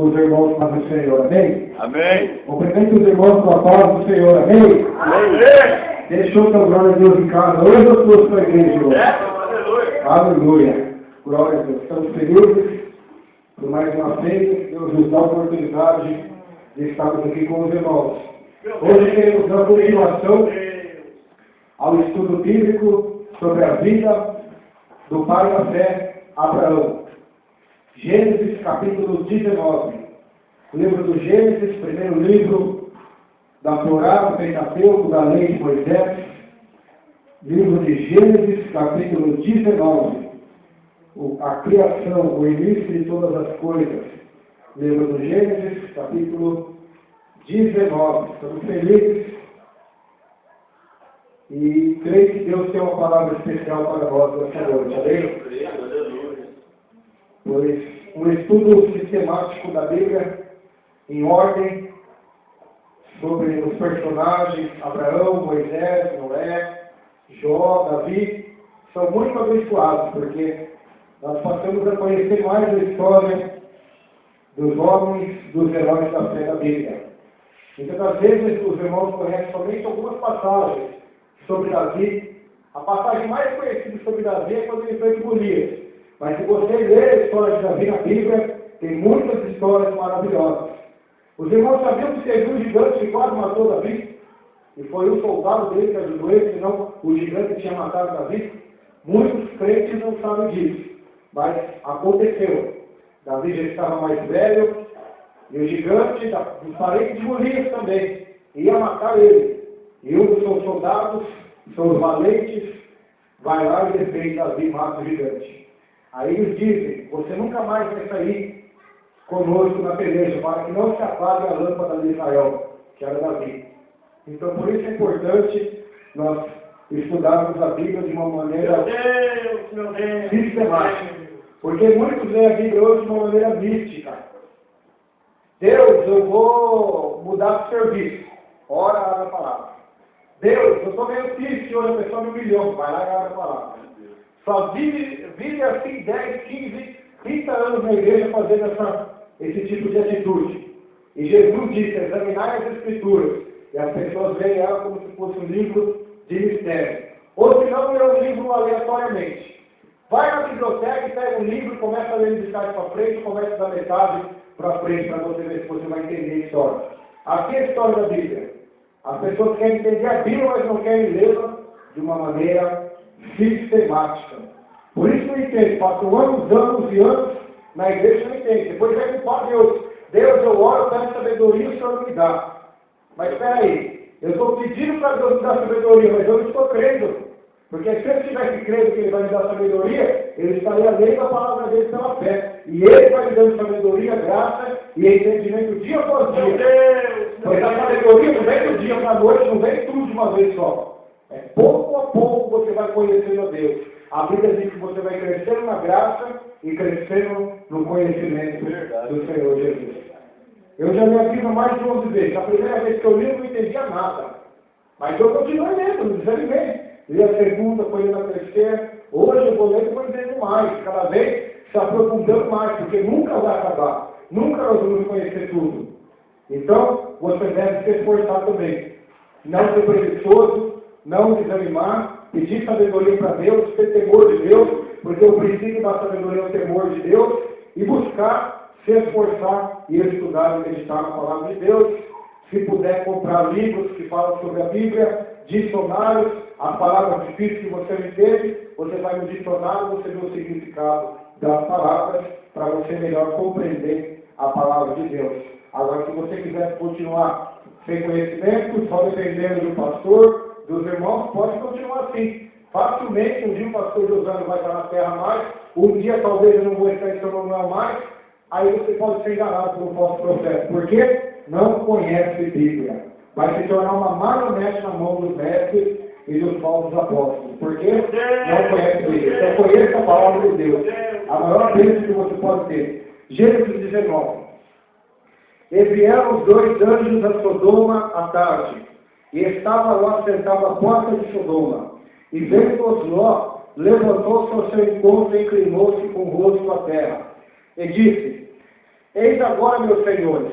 os irmãos para o Senhor, amém? Amém. Cumprimento os irmãos com a paz do Senhor, amém? Amém. Deixou teu glória a Deus em casa, hoje eu trouxe para a igreja hoje. Aleluia. Aleluia. Glória a Deus. Estamos felizes por mais uma vez, Deus nos dá a oportunidade de estarmos aqui com os irmãos. Hoje queremos dar continuação ao estudo bíblico sobre a vida do pai da fé, Abraão. Gênesis capítulo 19. Livro do Gênesis, primeiro livro da Torá, do Pentateuco, da lei de Moisés. Livro de Gênesis, capítulo 19. A criação, o início de todas as coisas. Livro do Gênesis, capítulo 19. Estamos felizes e creio que Deus tem uma palavra especial para nós nessa noite. Amém? Pois um estudo sistemático da Bíblia, em ordem, sobre os personagens Abraão, Moisés, Noé, Jó, Davi, são muito abençoados, porque nós passamos a conhecer mais a história dos homens, dos heróis da fé da Bíblia. Muitas das vezes os irmãos conhecem somente algumas passagens sobre Davi. A passagem mais conhecida sobre Davi é quando ele foi de Golias. Mas se você ler a história de Davi na Bíblia, tem muitas histórias maravilhosas. Os irmãos sabiam que teve um gigante que quase matou Davi? E foi um soldado dele que ajudou ele, senão o gigante tinha matado Davi? Muitos crentes não sabem disso. Mas aconteceu. Davi já estava mais velho, e o gigante dos parentes de Golias também ia matar ele. E um dos seus soldados, seus valentes, vai lá e defende Davi e mata o gigante. Aí eles dizem: você nunca mais vai sair conosco na peleja, para que não se apague a lâmpada de Israel, que era Davi. Então, por isso é importante nós estudarmos a Bíblia de uma maneira sistemática. Porque muitos leem a Bíblia hoje de uma maneira mística. Deus, eu vou mudar de serviço. Ora, abre a palavra. Deus, eu estou meio triste hoje, a pessoa me humilhou. Vai lá e abre a palavra. Só vive assim 10, 15, 30 anos na igreja fazendo esse tipo de atitude. E Jesus disse: examinar as Escrituras. E as pessoas veem ela como se fosse um livro de mistério. Ou se não, lê um livro aleatoriamente. Vai na biblioteca e pega um livro, começa a ler de trás para frente, começa da metade para frente, para você ver se você vai entender a história. Aqui é a história da Bíblia. As pessoas querem entender a Bíblia, mas não querem lê-la de uma maneira sistemática. Por isso não entende. Passam anos e anos na igreja, não entende. Depois vai culpar Deus. Deus, eu oro, eu peço sabedoria, o Senhor não me dá. Mas espera aí, eu estou pedindo para Deus me dar sabedoria, mas eu não estou crendo. Porque se eu estivesse crendo que Ele vai me dar sabedoria, ele estaria lendo a palavra dele pela fé. E Ele vai me dando sabedoria, graça e entendimento dia após dia. Pois a sabedoria não vem do dia para a noite, não vem tudo de uma vez só. É pouco a pouco você vai conhecendo a Deus. A Bíblia diz que você vai crescendo na graça e crescendo no conhecimento do Senhor Jesus. Eu já li a Bíblia mais de 11 vezes. A primeira vez que eu li, eu não entendia nada. Mas eu continuei lendo, não desanimei. Li a segunda, foi lendo a terceira. Hoje eu vou lendo e vou entendendo mais. Cada vez se aprofundando mais, porque nunca vai acabar. Nunca nós vamos conhecer tudo. Então, você deve se esforçar também. Não ser preguiçoso, não desanimar, pedir sabedoria para Deus, ter temor de Deus, porque o princípio da sabedoria é o temor de Deus, e buscar se esforçar e estudar e meditar na palavra de Deus. Se puder comprar livros que falam sobre a Bíblia, dicionários, as palavras difíceis que você não entende, você vai no dicionário, você vê o significado das palavras, para você melhor compreender a palavra de Deus. Agora, se você quiser continuar sem conhecimento, só dependendo do pastor, dos irmãos, pode continuar assim. Facilmente, um dia o pastor José vai estar na terra mais, um dia talvez eu não vou estar em São Manuel mais, aí você pode ser enganado por um falso profeta. Por quê? Não conhece Bíblia. Vai se tornar uma marionete na mão dos mestres e dos falsos apóstolos. Por quê? Não conhece Bíblia. Então conheça a palavra de Deus. A maior bênção que você pode ter. Gênesis 19. E vieram os 2 anjos a Sodoma à tarde, e estava Ló sentado à porta de Sodoma. E vendo-os Ló, levantou-se ao seu encontro e inclinou-se com o rosto à terra. E disse: Eis agora, meus senhores,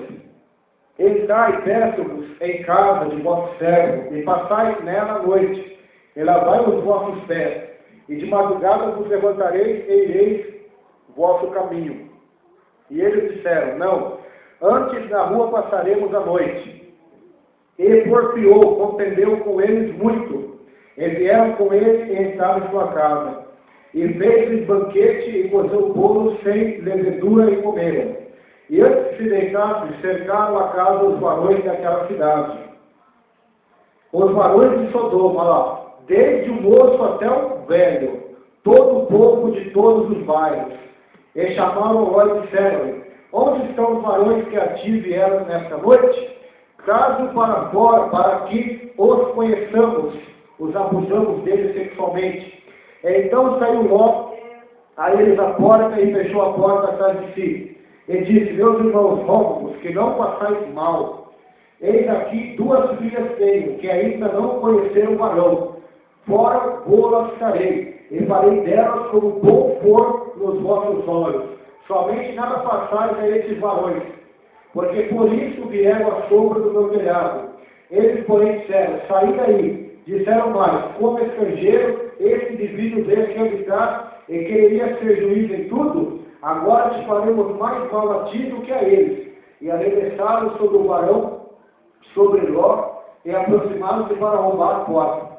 entrai, peço-vos, em casa de vosso servo, e passai nela a noite, e lavai os vossos pés, e de madrugada vos levantareis e ireis vosso caminho. E eles disseram, não, antes na rua passaremos a noite. E porfiou, contendeu com eles muito, e vieram com ele e entraram em sua casa. E fez-lhes banquete e cozeu bolos sem levedura e comeram. E antes que se deitassem, cercaram a casa os varões daquela cidade. Os varões de Sodoma, lá, desde o moço até o velho, todo o povo de todos os bairros, e chamaram Ló e disseram, onde estão os varões que a ti vieram nesta noite? Traze-o para fora, para que os conheçamos, os abusamos deles sexualmente. Então saiu Ló a eles a porta e fechou a porta atrás de si. E disse, meus irmãos, rogo-vos que não passais mal. Eis aqui 2 filhas tenho, que ainda não conheceram o varão. Fora bolas ficarei, e farei delas como bom for nos vossos olhos. Somente nada façais a esses varões, porque por isso vieram à sombra do meu telhado. Eles, porém, disseram, saí daí. Disseram mais, como estrangeiro, esse indivíduo veio aqui habitar e quereria ser juiz em tudo, agora te faremos mais mal a ti do que a eles. E arremessaram sobre o varão, sobre Ló, e aproximaram-se para roubar a porta.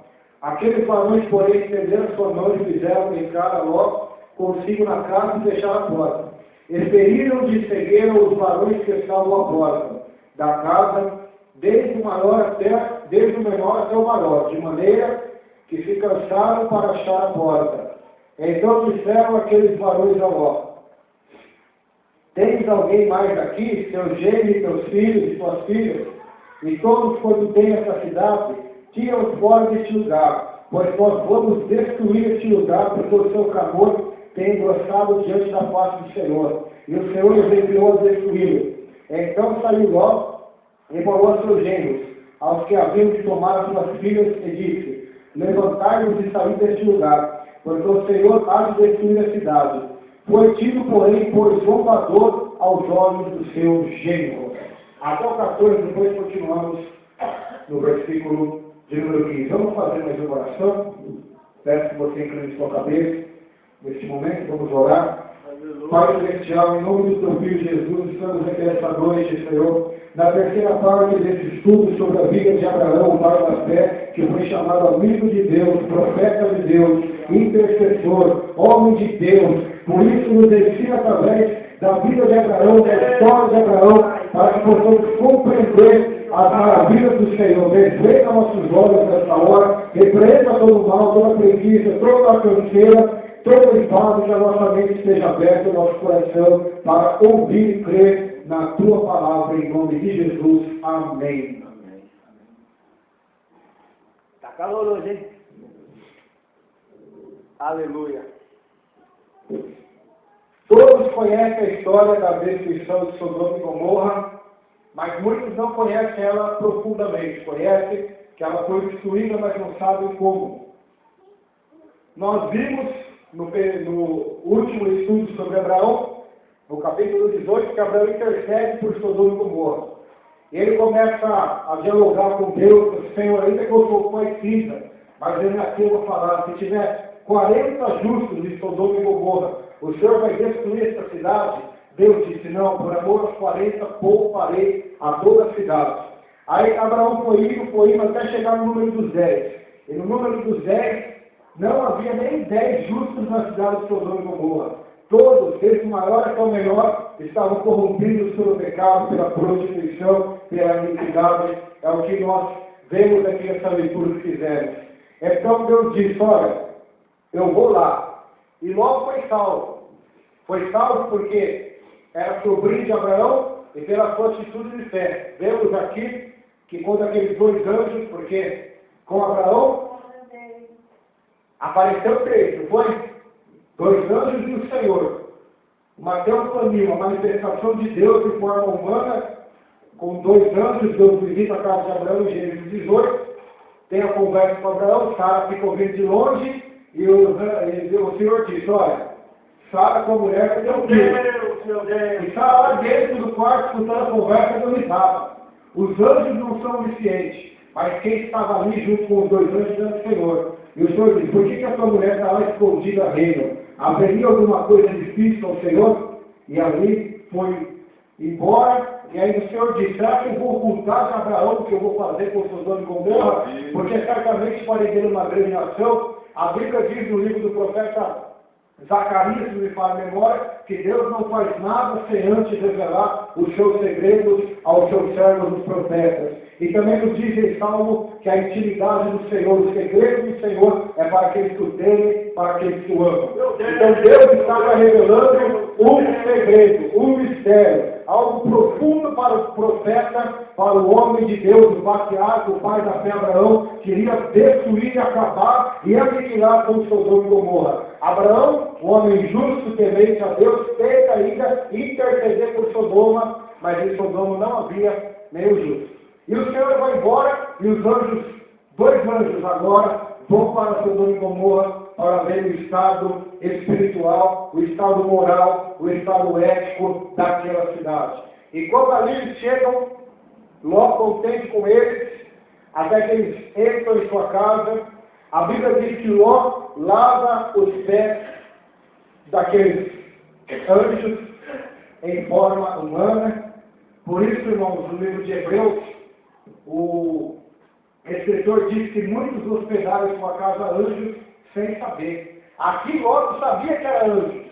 Aqueles varões, porém, estenderam sua mão e fizeram entrar a Ló consigo na casa e fecharam a porta. Expeliram de cegueira os varões que estavam à porta da casa, desde o menor até o maior, de maneira que se cansaram para achar a porta. Então disseram aqueles varões a Ló, tens alguém mais aqui, seu gênio, teus filhos e tuas filhas, e todos quando têm essa cidade, tiram-os fora deste lugar, pois nós vamos destruir este lugar, porque o seu clamor tem engrossado diante da face do Senhor, e o Senhor os enviou a destruí-lo. Então saiu Ló e falou a seus genros, aos que haviam de tomar as suas filhas, e disse, levantai-vos e saí deste lugar, porque o Senhor há de destruir a cidade. Foi tido, porém, por zombador aos olhos do seu genro. Até o 14, depois continuamos no versículo de número 15. Vamos fazer mais uma oração. Peço que você incline sua cabeça. Neste momento, vamos orar. Pai Celestial, em nome do teu Filho Jesus, estamos aqui esta noite, Senhor, na terceira parte desse estudo sobre a vida de Abraão, o pai da fé, que foi chamado amigo de Deus, profeta de Deus, intercessor, homem de Deus. Por isso nos ensina através da vida de Abraão, da história de Abraão, para que possamos compreender as maravilhas do Senhor. Desvenda nossos olhos nessa hora, repreenda todo o mal, toda a preguiça, toda a canseira, todo o enfado, que a nossa mente esteja aberta, o nosso coração, para ouvir e crer na tua palavra, em nome de Jesus. Amém. Está caloroso, hein? Aleluia. Todos conhecem a história da destruição de Sodoma e Gomorra, mas muitos não conhecem ela profundamente. Conhecem que ela foi destruída, mas não sabem como. Nós vimos no último estudo sobre Abraão, no capítulo 18, que Abraão intercede por Sodoma e Gomorra. E ele começa a dialogar com Deus, o Senhor, ainda que eu sou conhecida, mas ele aqui eu vou falar, se tiver 40 justos de Sodoma e Gomorra, o Senhor vai destruir esta cidade? Deus disse, não, por amor aos 40, pouparei a toda a cidade. Aí Abraão foi indo até chegar no número dos 10. E no número dos 10, não havia nem 10 justos na cidade de Sodoma e Gomorra. Todos, desde o maior até o menor, estavam corrompidos pelo pecado, pela prostituição, pela iniquidade. É o que nós vemos aqui nessa leitura que fizemos. Então Deus disse, olha, eu vou lá. E logo foi salvo. Foi salvo porque era sobrinho de Abraão e pela sua atitude de fé. Vemos aqui que quando aqueles 2 anjos, porque com Abraão apareceu 3, não foi? 2 anjos e o Senhor. Mateus Planil, a manifestação de Deus de forma humana, com 2 anjos, Deus visita a casa de Abraão em Gênesis 18, tem a conversa com Abraão, Sara fica ouvindo de longe, e o Senhor diz, olha, Sara com a mulher que deu um filho. Meu Deus. E estava lá dentro do quarto, escutando a conversa, deu risada. Os anjos não são oniscientes, mas quem estava ali junto com os dois anjos era o Senhor. E o Senhor disse, por que a sua mulher está lá escondida, reino? Haveria alguma coisa difícil ao Senhor? E ali foi embora, e aí o Senhor disse, será que eu vou ocultar de Abraão o que eu vou fazer com Sodoma e Gomorra? Porque certamente farei dele uma grande nação. A Bíblia diz no livro do profeta Zacarias, se me fala a memória, que Deus não faz nada sem antes revelar os seus segredos aos seus servos, os profetas. E também nos diz em Salmo que a intimidade do Senhor, o segredo do Senhor é para aqueles que o temem, para aqueles que o amam. Então Deus estava revelando um segredo, um mistério, algo profundo para o profeta, para o homem de Deus, o patriarca, o pai da fé Abraão, que iria destruir, acabar e aniquilar com Sodoma e Gomorra. Abraão, um homem justo, temente a Deus, tenta ainda interceder por Sodoma, mas em Sodoma não havia nem o justo. E o Senhor vai embora, e os anjos, dois anjos agora, vão para Sodoma e Gomorra para ver o estado espiritual, o estado moral, o estado ético daquela cidade. E quando ali eles chegam, Ló contente com eles, até que eles entram em sua casa, a Bíblia diz que Ló lava os pés daqueles anjos em forma humana. Por isso, irmãos, no livro de Hebreus, o escritor diz que muitos hospedaram em sua casa anjos sem saber. Aqui Ló sabia que era anjos.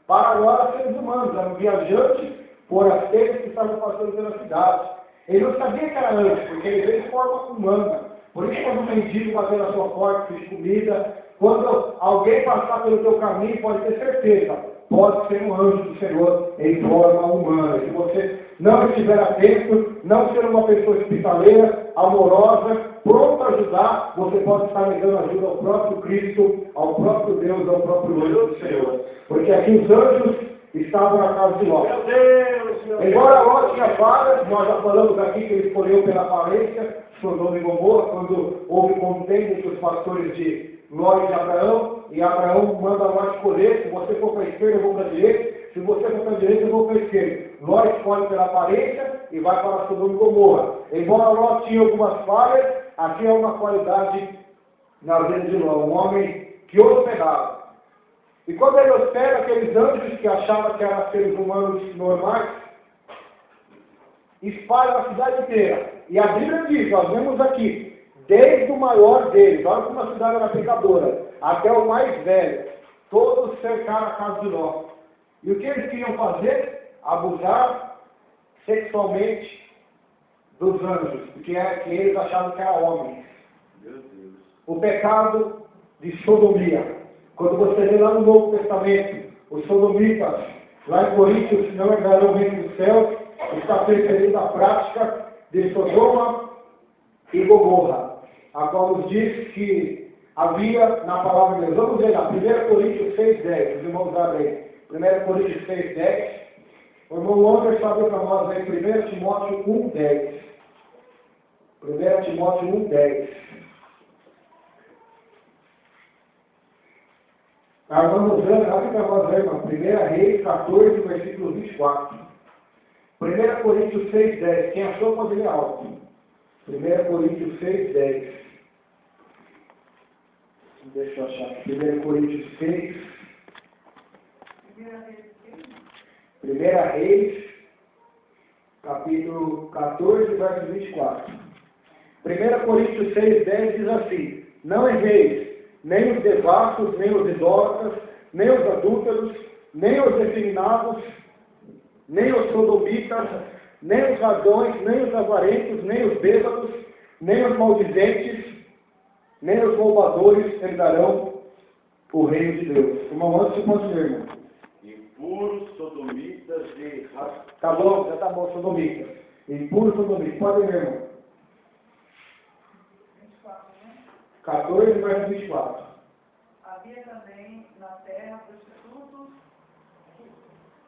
Para agora, seres humanos, eram viajantes forasteiros que estavam passando pela cidade. Ele não sabia que era anjo, porque ele veio de forma humana. Por isso, quando um mendigo bater na sua porta, pedir comida, quando alguém passar pelo teu caminho, pode ter certeza, pode ser um anjo do Senhor em forma humana. Se você não estiver atento, não ser uma pessoa hospitaleira, amorosa, pronta a ajudar, você pode estar negando ajuda ao próprio Cristo, ao próprio Deus, ao próprio anjo do Senhor. Porque aqui os anjos estavam na casa de Ló. Meu Deus. Embora Ló tinha vagas, nós já falamos aqui que ele escolheu pela aparência, Sodoma e Gomorra, quando houve contenda entre os pastores de Ló e de Abraão, e Abraão manda Ló escolher, se você for para a esquerda, eu vou para a direita, se você for para a direita, eu vou para a esquerda. Ló escolhe pela aparência e vai para Sodoma e Gomorra. Embora Ló tinha algumas falhas, aqui é uma qualidade na vida de Ló, um homem que hospedava. E quando ele hospeda aqueles anjos que achavam que eram seres humanos normais, espalham a cidade inteira. E a Bíblia diz, nós vemos aqui, desde o maior deles, olha como a cidade era pecadora, até o mais velho, todos cercaram a casa de Ló. E o que eles queriam fazer? Abusar sexualmente dos anjos, porque eles achavam que eram homens. Meu Deus. O pecado de sodomia. Quando você lê lá no Novo Testamento, os sodomitas, lá em Coríntios, não herdarão o reino dos céus, está se referindo à prática de Sodoma e Gomorra, a qual nos diz que havia na palavra de Deus. Vamos ver lá, 1 Coríntios 6,10, os irmãos abrem 1 Coríntios 6,10. O irmão Anderson abriu para nós aí 1 Timóteo 1,10. 1 Timóteo 1,10. Nós vamos ver, abre para nós aí, irmão, 1 Reis 14, versículo 24. 1 Coríntios 6,10. Quem achou pode ler alto. 1 Coríntios 6,10. Deixa eu achar aqui. 1 Coríntios 6. 1 Reis, capítulo 14, verso 24. 1 Coríntios 6,10 diz assim: não erreis, nem os devassos, nem os idólatras, nem os adúlteros, nem os efeminados, nem os sodomitas, nem os ladrões, nem os avarentos, nem os bêbados, nem os maldizentes, nem os roubadores herdarão o reino de Deus. Irmão, antes você pode ler, irmão. Impuros, sodomitas e... Tá bom, já tá bom, sodomitas. Impuros, sodomitas. Pode ler, irmão. 14, verso 24. Havia também na terra prostitutos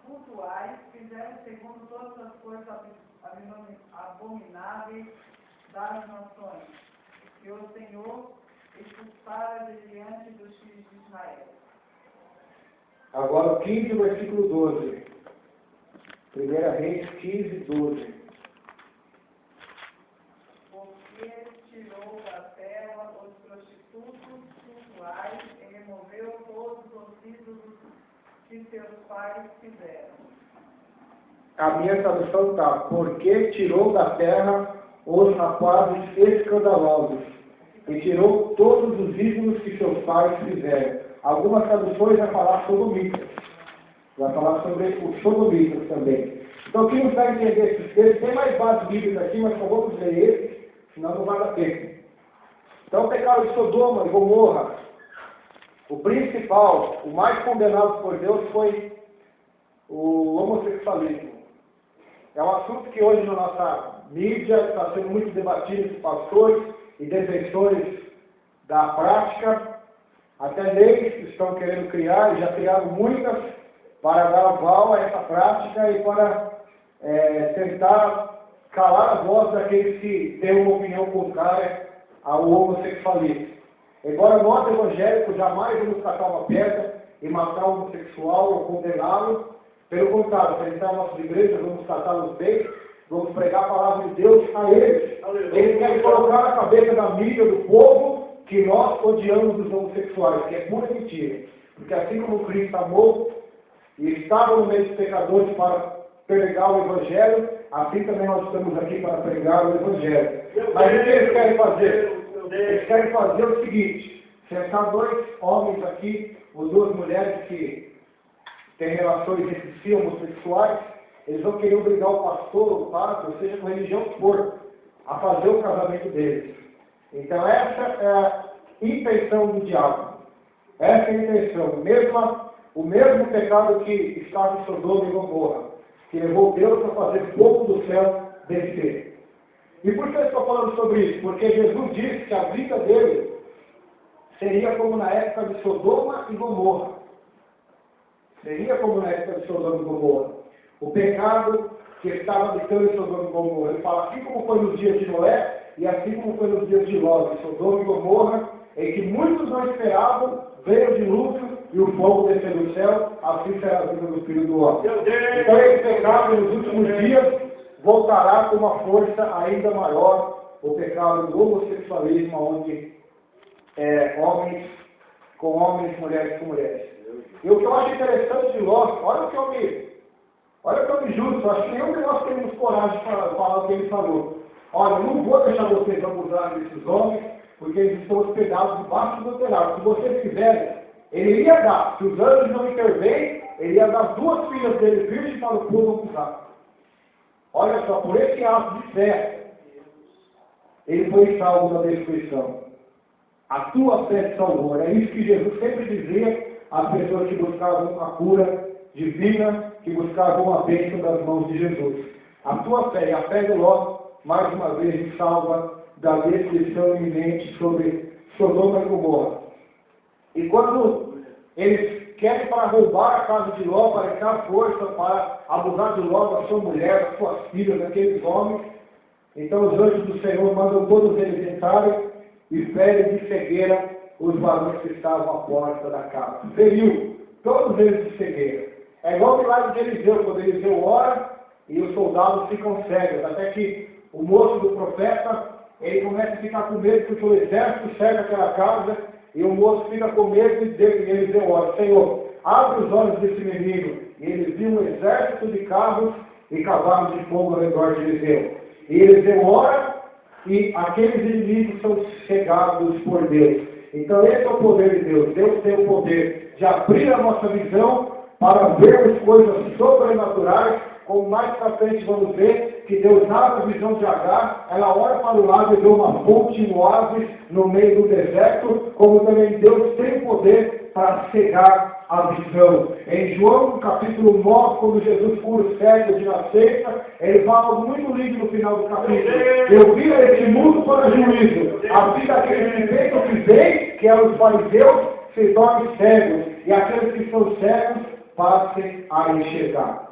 cultuais que fizeram segundo todas as coisas abomináveis das nações, que o Senhor expulsara de diante dos filhos de Israel. Agora o 15, versículo 12. 1 Reis 15, 12. Porque tirou da terra os prostitutos sexuais e removeu todos os ídolos que seus pais fizeram. A minha tradução está, porque tirou da terra os rapazes escandalosos e tirou todos os ídolos que seus pais fizeram. Algumas traduções vai falar sodomitas. Vai falar sobre os sodomitas também. Então, quem não vai entender esses textos, tem mais bases bíblicas aqui, mas só vamos ler esses, senão não vai dar tempo. Então, o pecado de Sodoma e Gomorra, o principal, o mais condenado por Deus foi o homossexualismo. É um assunto que hoje na nossa mídia está sendo muito debatido entre pastores e defensores da prática. Até leis estão querendo criar, e já criaram muitas, para dar aval a essa prática e para tentar calar a voz daqueles que têm uma opinião contrária ao homossexualismo. Embora nós, evangélicos, jamais vamos catar uma pedra e matar um homossexual ou condená-lo, pelo contrário, para entrar em nossas igrejas, vamos tratá-los bem, vamos pregar a palavra de Deus a eles. Eles querem colocar na cabeça da mídia, do povo, que nós odiamos os homossexuais, que é pura mentira. Porque assim como Cristo amou e estava no meio dos pecadores para pregar o Evangelho, assim também nós estamos aqui para pregar o Evangelho. Mas o que eles querem fazer? Eles querem fazer o seguinte: sentar dois homens aqui, ou duas mulheres que têm relações entre si homossexuais, eles vão querer obrigar o pastor ou o padre, ou seja, com religião que for, a fazer o casamento deles. Então essa é a intenção do diabo. Essa é a intenção. O mesmo pecado que estava em Sodoma e Gomorra, que levou Deus a fazer fogo do céu descer. E por que eu estou falando sobre isso? Porque Jesus disse que a vida dele seria como na época de Sodoma e Gomorra. Seria como na época de Sodoma e Gomorra. O pecado que estava habitando em Sodoma e Gomorra. Ele fala, assim como foi nos dias de Noé, e assim como foi nos dias de Ló, de Sodoma e Gomorra, em que muitos não esperavam, veio o dilúvio e o fogo desceu do céu, assim será a vida do Filho do Homem. Então esse pecado nos últimos dias voltará com uma força ainda maior, o pecado do homossexualismo, onde homens com homens, mulheres com mulheres. E o que eu acho interessante de Ló, olha o que eu me justo, acho que nenhum de nós temos coragem de falar o que ele falou. Olha, eu não vou deixar vocês abusarem desses homens, porque eles estão hospedados debaixo do telhado. Se vocês quiserem, ele ia dar, se os anjos não intervêm, ele ia dar 2 filhas dele virgens para o povo abusar. Olha só, por esse ato de fé, ele foi salvo da destruição. A tua fé te salvou. É isso que Jesus sempre dizia às pessoas que buscavam a cura divina, que buscavam a bênção das mãos de Jesus. A tua fé e a fé de Ló, mais uma vez, nos salva da destruição iminente sobre Sodoma e Gomorra. E quando eles querem para roubar a casa de Ló, para echar força, para abusar de Ló, da sua mulher, das suas filhas, daqueles homens, então os anjos do Senhor mandam todos eles entrarem e ferem de cegueira os varões que estavam à porta da casa. Feriu todos eles de cegueira. É igual o milagre de Eliseu, quando Eliseu ora e os soldados ficam cegos, até que o moço do profeta, ele começa a ficar com medo, porque o exército cerca aquela casa, e o moço fica com medo e Eliseu ora, Senhor, abre os olhos desse menino. E eles viam um exército de carros e cavalos de fogo ao redor de Eliseu. E Eliseu ora, e aqueles inimigos são cegados por Deus. Então esse é o poder de Deus. Deus tem o poder de abrir a nossa visão para vermos coisas sobrenaturais, como mais para frente vamos ver que Deus abre a visão de Agar, ela olha para o lado e vê uma fonte em oásis no meio do deserto, como também Deus tem o poder para cegar a visão. Em João, capítulo 9, quando Jesus cura o cego de nascença, ele fala algo muito lindo no final do capítulo. Eu vim a este mundo para juízo, a vida daqueles que veem o que veem, que eram os fariseus, se tornem cegos, e aqueles que são cegos passem a enxergar.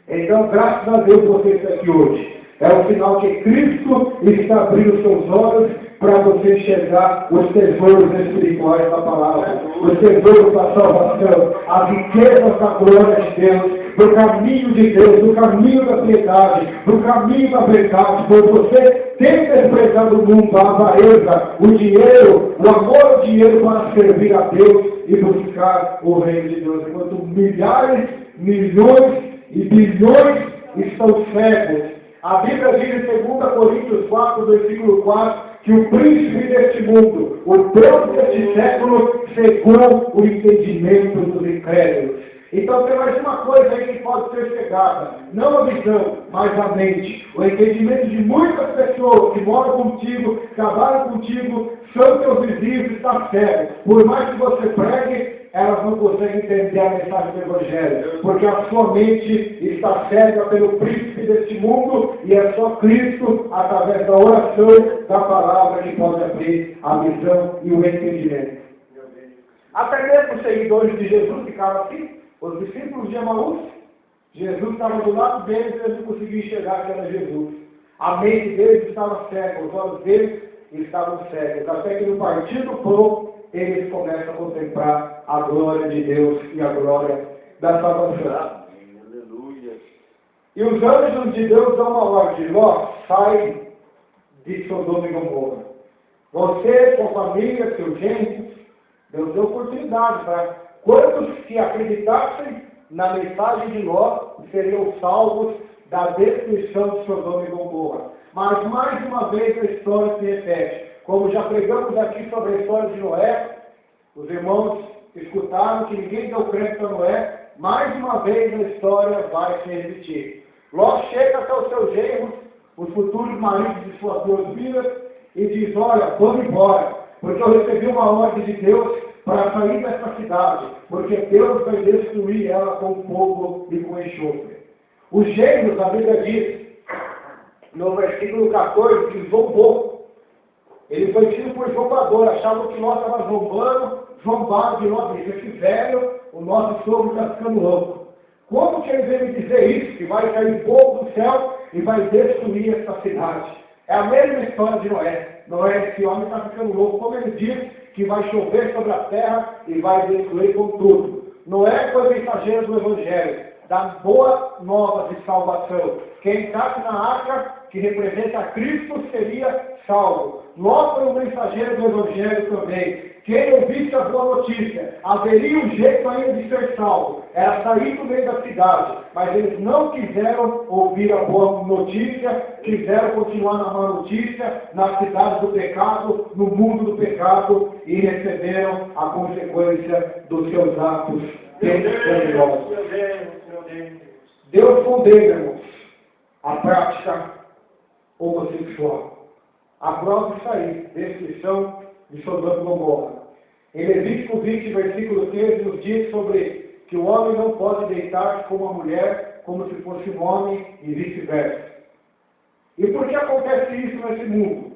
Então, graças a Deus você está aqui hoje. É o sinal que Cristo está abrindo seus olhos para você enxergar os tesouros espirituais da palavra, os tesouros da salvação, as riquezas da glória de Deus, do caminho de Deus, do caminho da piedade, do caminho da verdade. Por você ter desprezado o mundo, a avareza, o dinheiro, o amor ao dinheiro para servir a Deus e buscar o reino de Deus. Enquanto milhares, milhões e bilhões estão cegos. A Bíblia diz em 2 Coríntios 4, versículo 4, que o príncipe deste mundo, o Deus deste século, cegou o entendimento dos incrédulos. Então tem mais uma coisa aí que pode ser cegada, não a visão, mas a mente. O entendimento de muitas pessoas que moram contigo, trabalham contigo, são teus vizinhos, está cego. Por mais que você pregue, elas não conseguem entender a mensagem do Evangelho, porque a sua mente está cega pelo príncipe deste mundo, e é só Cristo, através da oração, da palavra, que pode abrir a visão e o entendimento. Até mesmo os seguidores de Jesus ficaram assim. Os discípulos de Emaús, Jesus estava do lado deles e eles não conseguiam enxergar que era Jesus. A mente deles estava cega, os olhos deles estavam cegos. Até que no partir do pão, eles começam a contemplar a glória de Deus e a glória da salvação. Aleluia. E os anjos de Deus dão uma ordem: Ló, sai de Sodoma e Gomorra. Você, sua família, seus gentes, Deus deu oportunidade para quantos que acreditassem na mensagem de Ló seriam salvos da destruição de Sodoma e Gomorra. Mas mais uma vez a história se repete. Como já pregamos aqui sobre a história de Noé, os irmãos escutaram que ninguém deu crédito a Noé, mais uma vez a história vai se repetir. Ló chega até os seus genros, os futuros maridos de suas duas filhas, e diz: olha, vamos embora, porque eu recebi uma ordem de Deus para sair dessa cidade, porque Deus vai destruir ela com fogo e com enxofre. Os gêmeos, a Bíblia diz, no versículo 14, que zombou. Ele foi tido por zombador, achavam que nós estávamos zombado de nós, esse velho, o nosso sogro está ficando louco. Como que ele veio me dizer isso? Que vai cair fogo do céu e vai destruir essa cidade. É a mesma história de Noé. Noé, esse homem está ficando louco, como ele diz, que vai chover sobre a terra e vai destruir com tudo. Noé foi mensageiro do Evangelho, da boa nova de salvação. Quem entrasse na arca, que representa Cristo, seria salvo. Ló foi um mensageiro do Evangelho também. Quem ouvisse a boa notícia, haveria um jeito ainda de ser salvo. Era sair do meio da cidade. Mas eles não quiseram ouvir a boa notícia, quiseram continuar na má notícia, na cidade do pecado, no mundo do pecado, e receberam a consequência dos seus atos pecaminosos. Deus condena a prática homossexual. A prova está aí, descrição de Sodoma e Gomorra. Em Levítico 20, versículo 13, nos diz sobre que o homem não pode deitar-se com uma mulher como se fosse um homem e vice-versa. E por que acontece isso nesse mundo?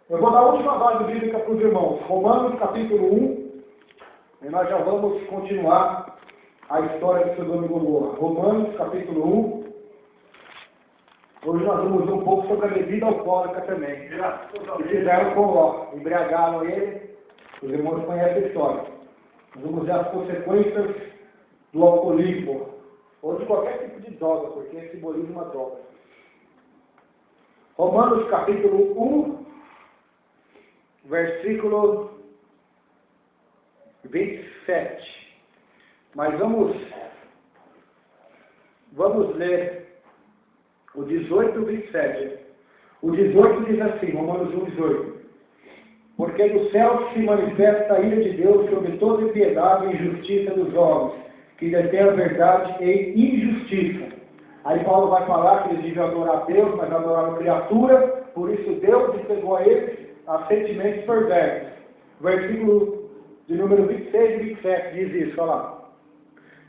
Eu vou dar a última base bíblica para os irmãos. Romanos capítulo 1, e nós já vamos continuar a história de Sodoma e Gomorra. Romanos capítulo 1. Hoje nós vamos ver um pouco sobre a bebida alcoólica também. Que fizeram com Ló, embriagaram ele, os irmãos conhecem a história. Nós vamos ver as consequências do alcoolismo, ou de qualquer tipo de droga, porque é simbolismo uma droga. Romanos capítulo 1, versículo 27. Mas vamos ler o 18 e o 27. O 18 diz assim, Romanos 1, 18. Porque no céu se manifesta a ira de Deus sobre toda impiedade e injustiça dos homens, que detêm a verdade em injustiça. Aí Paulo vai falar que eles deviam adorar a Deus, mas adoraram a criatura, por isso Deus entregou a eles a sentimentos perversos. Versículo de número 26 e 27 diz isso, olha lá.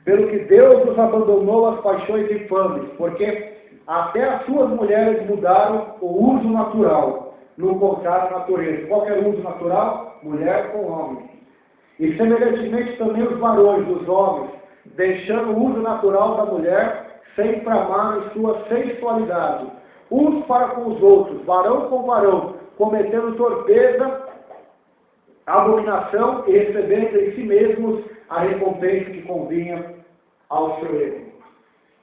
Pelo que Deus nos abandonou as paixões infames, porque até as suas mulheres mudaram o uso natural, no contrário à natureza. Qual que é o uso natural? Mulher com homem. E semelhantemente também os varões dos homens, deixando o uso natural da mulher, sempre amaram sua sensualidade, uns para com os outros, varão com varão, cometendo torpeza, abominação e recebendo em si mesmos a recompensa que convinha ao seu erro.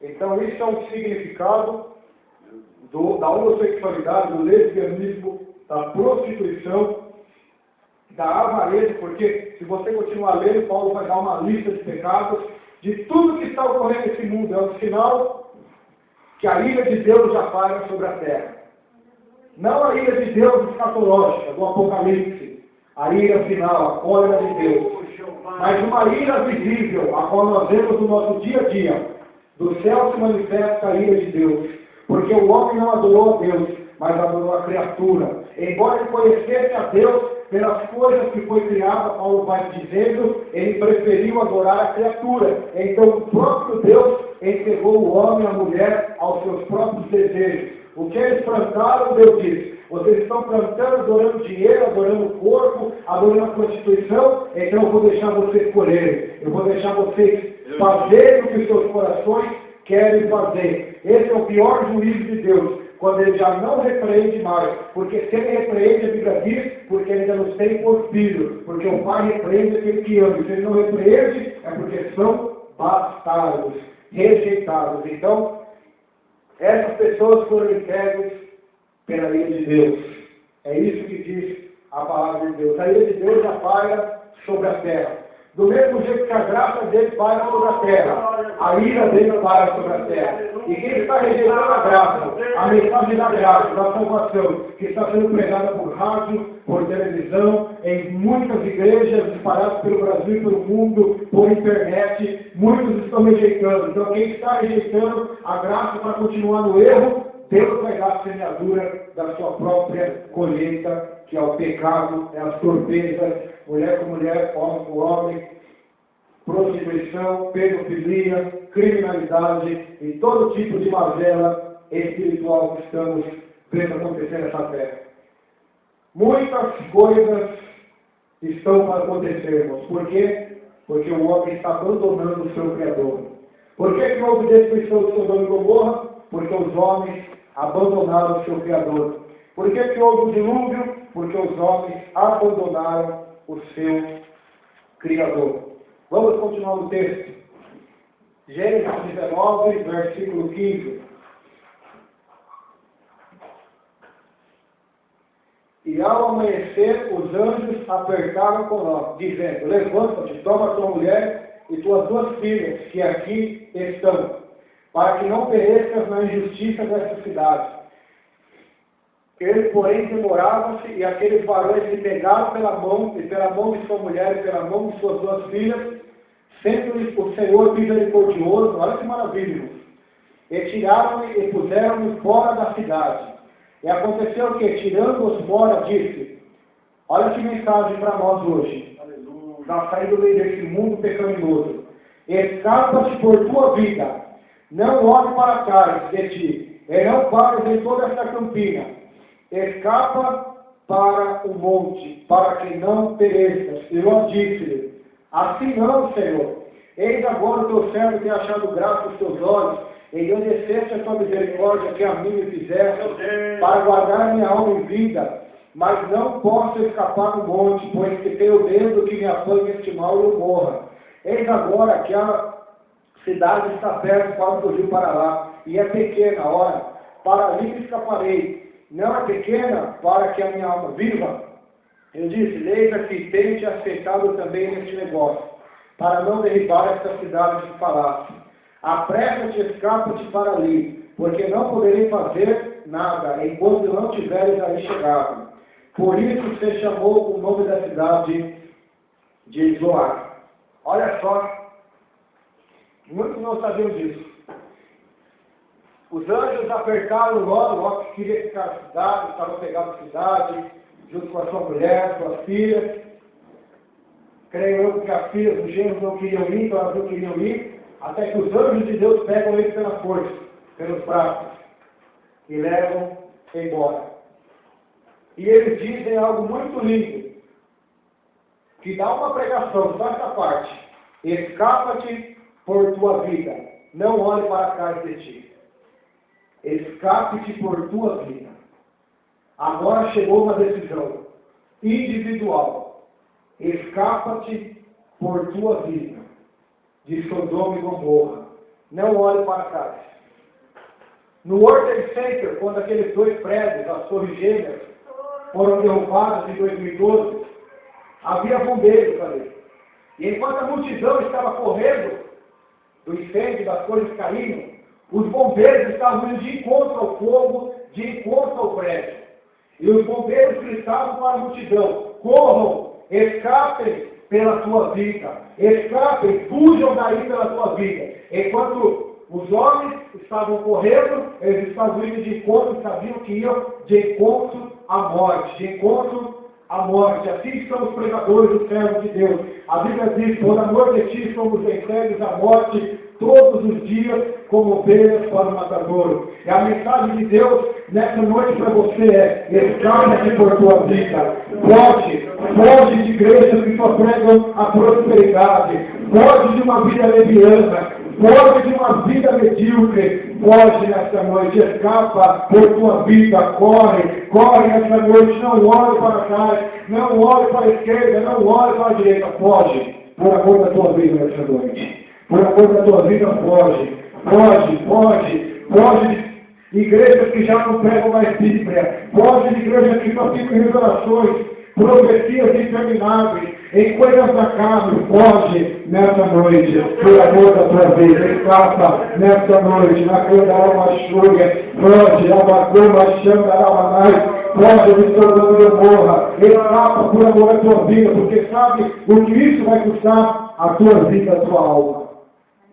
Então, isso é um significado da homossexualidade, do lesbianismo, da prostituição, da avareza, porque se você continuar lendo, Paulo vai dar uma lista de pecados, de tudo que está ocorrendo nesse mundo. É um sinal que a ira de Deus já paira sobre a terra. Não a ira de Deus escatológica, do Apocalipse, a ira final, a cólera de Deus, mas uma ira visível, a qual nós vemos no nosso dia a dia. Do céu se manifesta a ira de Deus, porque o homem não adorou a Deus, mas adorou a criatura. Embora ele conhecesse a Deus pelas coisas que foi criada, Paulo vai dizendo, ele preferiu adorar a criatura. Então o próprio Deus entregou o homem e a mulher aos seus próprios desejos. O que eles plantaram, Deus diz: vocês estão plantando, adorando dinheiro, adorando o corpo, adorando a prostituição, então eu vou deixar vocês colherem. Eu vou deixar vocês fazerem o que os seus corações querem fazer. Esse é o pior juízo de Deus, quando ele já não repreende mais. Porque se ele repreende, a Bíblia diz, porque ele ainda nos tem por filho. Porque o pai repreende aquele que ama. Se ele não repreende, é porque são bastardos, rejeitados. Então, essas pessoas foram entregues pela ira de Deus. É isso que diz a palavra de Deus. A ira de Deus já paira sobre a terra. Do mesmo jeito que a graça dele paira sobre a terra, a ira dele paira sobre a terra. E quem está rejeitando a graça, a mensagem da graça, da salvação, que está sendo pregada por rádio, por televisão, em muitas igrejas espalhadas pelo Brasil e pelo mundo, por internet, muitos estão rejeitando. Então quem está rejeitando a graça para continuar no erro, Deus vai dar a semeadura da sua própria colheita, que é o pecado, é as torpezas, mulher com mulher, homem com homem, prostituição, pedofilia, criminalidade e todo tipo de mazela espiritual que estamos vendo acontecer nessa terra. Muitas coisas estão para acontecermos. Por quê? Porque o homem está abandonando o seu Criador. Por que houve destruição de Sodoma e Gomorra? Porque os homens abandonaram o seu Criador. Por que houve o dilúvio? Porque os homens abandonaram o seu Criador. Vamos continuar no texto. Gênesis 19, versículo 15. E ao amanhecer, os anjos apertaram com Ló, dizendo: levanta-te, toma tua mulher e tuas duas filhas, que aqui estão, para que não pereças na injustiça dessa cidade. Ele, porém, demorava-se, e aqueles varões lhe pegaram pela mão, e pela mão de sua mulher, e pela mão de suas duas filhas, sendo-lhes o Senhor misericordioso, olha que maravilha, e tiraram-lhe e puseram-lhe fora da cidade. E aconteceu que, tirando-os fora, disse: olha que mensagem para nós hoje, para sair do meio desse mundo pecaminoso: escapa-te por tua vida, não olhe para trás de ti, e não pares em toda esta campina, escapa para o monte, para que não pereças. E Ló disse-lhe: assim não, Senhor, eis agora o teu servo tem achado graça aos teus olhos, e engrandeceste a tua misericórdia que a mim me fizeste, para guardar a minha alma em vida, mas não posso escapar no monte, pois que tenho medo que me apanhe este mal e eu morra. Eis agora que a cidade está perto para fugir para lá, e é pequena, ora, para ali me escaparei. Não é pequena para que a minha alma viva? Eu disse: eis aqui, tenho-te aceitado também neste negócio, para não derribar esta cidade que falaste. Apressa-te, escapa-te para ali, porque não poderei fazer nada, enquanto não tiveres ali chegado. Por isso se chamou o nome da cidade de Zoar. Olha só, muitos não sabiam disso. Os anjos apertaram Ló que queria ficar na cidade, estava pegado à cidade, junto com a sua mulher, suas filhas. Creio eu que as filhas dos gêmeos não queriam ir, então elas não queriam ir, até que os anjos de Deus pegam eles pela força, pelos braços, e levam embora. E eles dizem algo muito lindo, que dá uma pregação, só essa parte: escapa-te por tua vida, não olhe para trás de ti. Escape-te por tua vida. Agora chegou uma decisão individual. Escapa-te por tua vida de Sodoma e Gomorra. Não olhe para trás. No World Trade Center, quando aqueles dois prédios, as torres gêmeas, foram derrubados em 2012, havia bombeiros ali. E enquanto a multidão estava correndo do incêndio, das coisas caindo, os bombeiros estavam indo de encontro ao fogo, de encontro ao prédio. E os bombeiros gritavam para a multidão: corram, escapem pela sua vida, escapem, fujam daí pela sua vida. Enquanto os homens estavam correndo, eles estavam indo de encontro, sabiam que iam de encontro à morte, de encontro à morte. Assim são os pregadores do servo de Deus. A Bíblia diz: por amor de ti somos entregues à morte todos os dias, como ovelhas para o matadouro. E a mensagem de Deus nessa noite para você é: escapa-te por tua vida. Foge de igrejas que só pregam a prosperidade. Foge de uma vida leviana. Foge de uma vida medíocre. Foge nessa noite. Escapa por tua vida. Corre nessa noite. Não olhe para trás. Não olhe para a esquerda. Não olhe para a direita. Foge por amor da tua vida nessa noite. Por amor da tua vida, foge de igrejas que já não pregam mais Bíblia, foge de igrejas que só ficam em revelações, profecias intermináveis, em coisas da carne. Foge nessa noite, por amor da tua vida. Escapa nessa noite, na cor da alma chúria, foge, abacuma, xandarabanaí. Foge de Sodoma e Gomorra, escapa por amor da tua vida, porque sabe o que isso vai custar? A tua vida, a tua alma.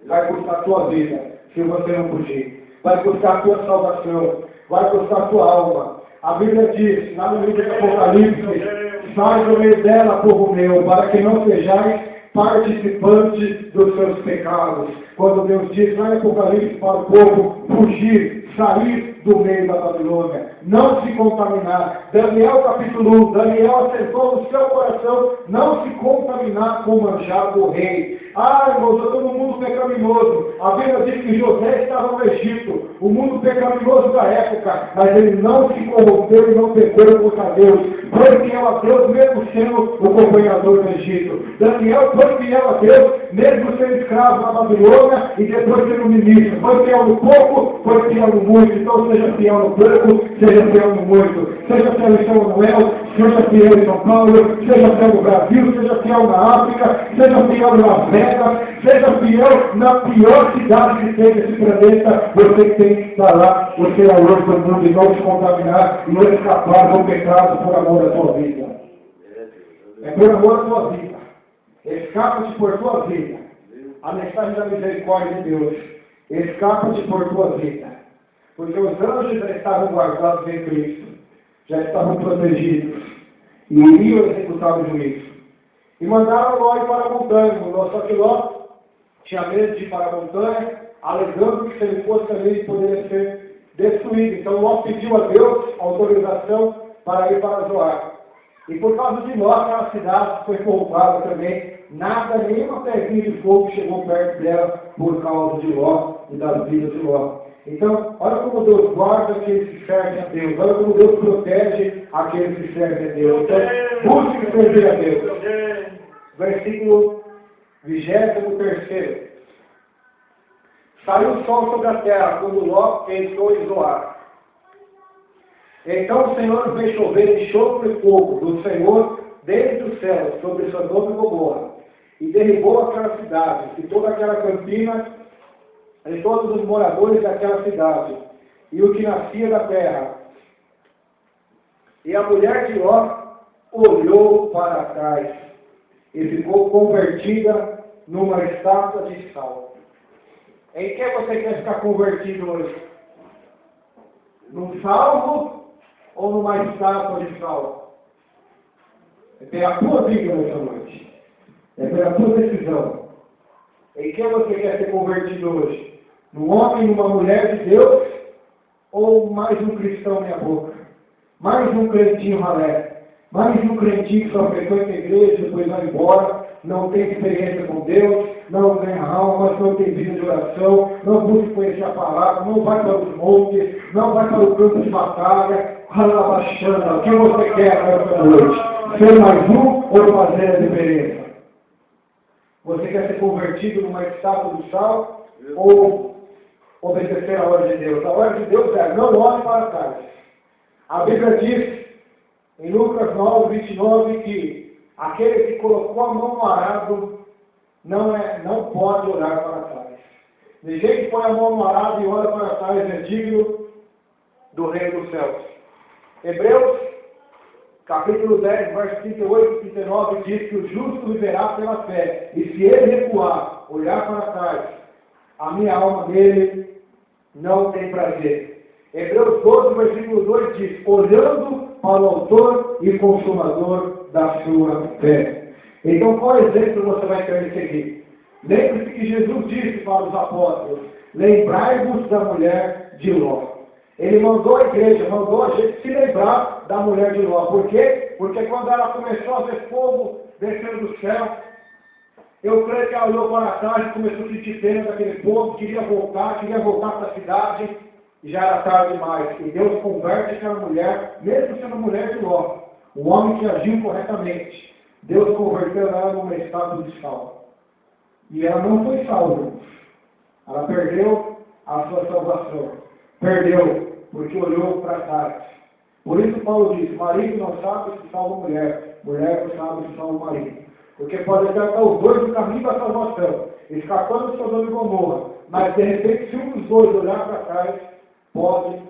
Vai custar a tua vida, se você não fugir. Vai custar a tua salvação, vai custar a tua alma. A Bíblia diz, lá no livro do Apocalipse: sai do meio dela, povo meu, para que não sejais participantes dos seus pecados. Quando Deus diz lá em Apocalipse para o povo fugir, sair do meio da Babilônia, não se contaminar. Daniel capítulo 1, Daniel acertou no seu coração não se contaminar com o manjar do rei. Irmãos, eu estou no mundo pecaminoso. A Bíblia diz que José estava no Egito, o mundo pecaminoso da época, mas ele não se corrompeu e não pecou contra Deus. Foi fiel a Deus, mesmo sendo o governador do Egito. Daniel foi fiel a Deus, mesmo sendo escravo na Babilônia e depois sendo ministro. Foi fiel no pouco, foi fiel no muito. Então seja fiel no pouco, seja fiel no muito. Seja fiel em São Manuel, seja fiel em São Paulo, seja fiel no Brasil, seja fiel na África, seja fiel na Vegas, seja fiel na pior cidade que tem nesse planeta. Você tem que estar lá, você é a luz do mundo, e não se contaminar e não escapar do pecado por amor da tua vida. É por amor da tua vida. Escapa-te por tua vida. A mensagem da misericórdia de Deus: escapa-te por tua vida. Porque os anjos já estavam guardados em Cristo, já estavam protegidos e iriam executar o juízo. E mandaram Ló ir para a montanha. Só que Ló tinha medo de ir para a montanha, alegando que se ele fosse ali ele poderia ser destruído. Então Ló pediu a Deus autorização para ir para Zoar. E por causa de Ló, aquela cidade foi povoada também. Nada, nenhuma pedrinha de fogo chegou perto dela por causa de Ló e das vidas de Ló. Então, olha como Deus guarda aqueles que servem a Deus. Olha como Deus protege aqueles que servem a Deus. Então, busque servir a Deus. Versículo 23. Saiu o sol sobre a terra quando Ló entrou em Zoar. Então o Senhor fez chover enxofre e fogo do Senhor desde o céu sobre Sodoma e Gomorra, e derribou aquela cidade, e toda aquela campina, e todos os moradores daquela cidade, e o que nascia da terra. E a mulher de Ló olhou para trás, e ficou convertida numa estátua de sal. Em que você quer ficar convertido hoje? Num salvo ou numa estátua de sal? É pela tua vida nessa noite. É pela tua decisão. Em que você quer ser convertido hoje? Num homem, numa mulher de Deus? Ou mais um cristão meia boca? Mais um crentinho ralé? Mais um crentinho que só frequenta a igreja e depois vai embora? Não tem experiência com Deus? não ganha almas, não tem vida de oração, não busca conhecer a palavra, não vai para os montes, não vai para o campo de batalha. Ralabaxana, o que você quer nessa noite? Ser mais um ou fazer a diferença? Você quer ser convertido numa estátua do sal ou obedecer a ordem de Deus? A ordem de Deus é: não olhe para trás. A Bíblia diz em Lucas 9, 29, que aquele que colocou a mão no arado não pode olhar para trás. Ninguém que põe a mão no arado e olha para trás é digno do reino dos céus. Hebreus, capítulo 10, verso 38 e 39, diz que o justo viverá pela fé. E se ele recuar, olhar para trás, a minha alma dele não tem prazer. Hebreus 12, versículo 2 diz: olhando para o autor e consumador da sua fé. Então, qual exemplo você vai querer seguir? Lembre-se que Jesus disse para os apóstolos: lembrai-vos da mulher de Ló. Ele mandou a igreja, mandou a gente se lembrar da mulher de Ló. Por quê? Porque quando ela começou a ver fogo descendo do céu, eu creio que ela olhou para trás e começou a sentir pena daquele povo, queria voltar para a cidade, e já era tarde demais. E Deus converte aquela mulher, mesmo sendo mulher de Ló, um homem que agiu corretamente. Deus converteu ela numa estátua de sal. E ela não foi salva. Ela perdeu a sua salvação. Perdeu, porque olhou para trás. Por isso Paulo diz: marido não sabe se salva mulher, mulher não sabe se salva marido. Porque pode até estar os dois no caminho da salvação, escapando de Sodoma e Gomorra, mas de repente, se um dos dois olhar para trás, pode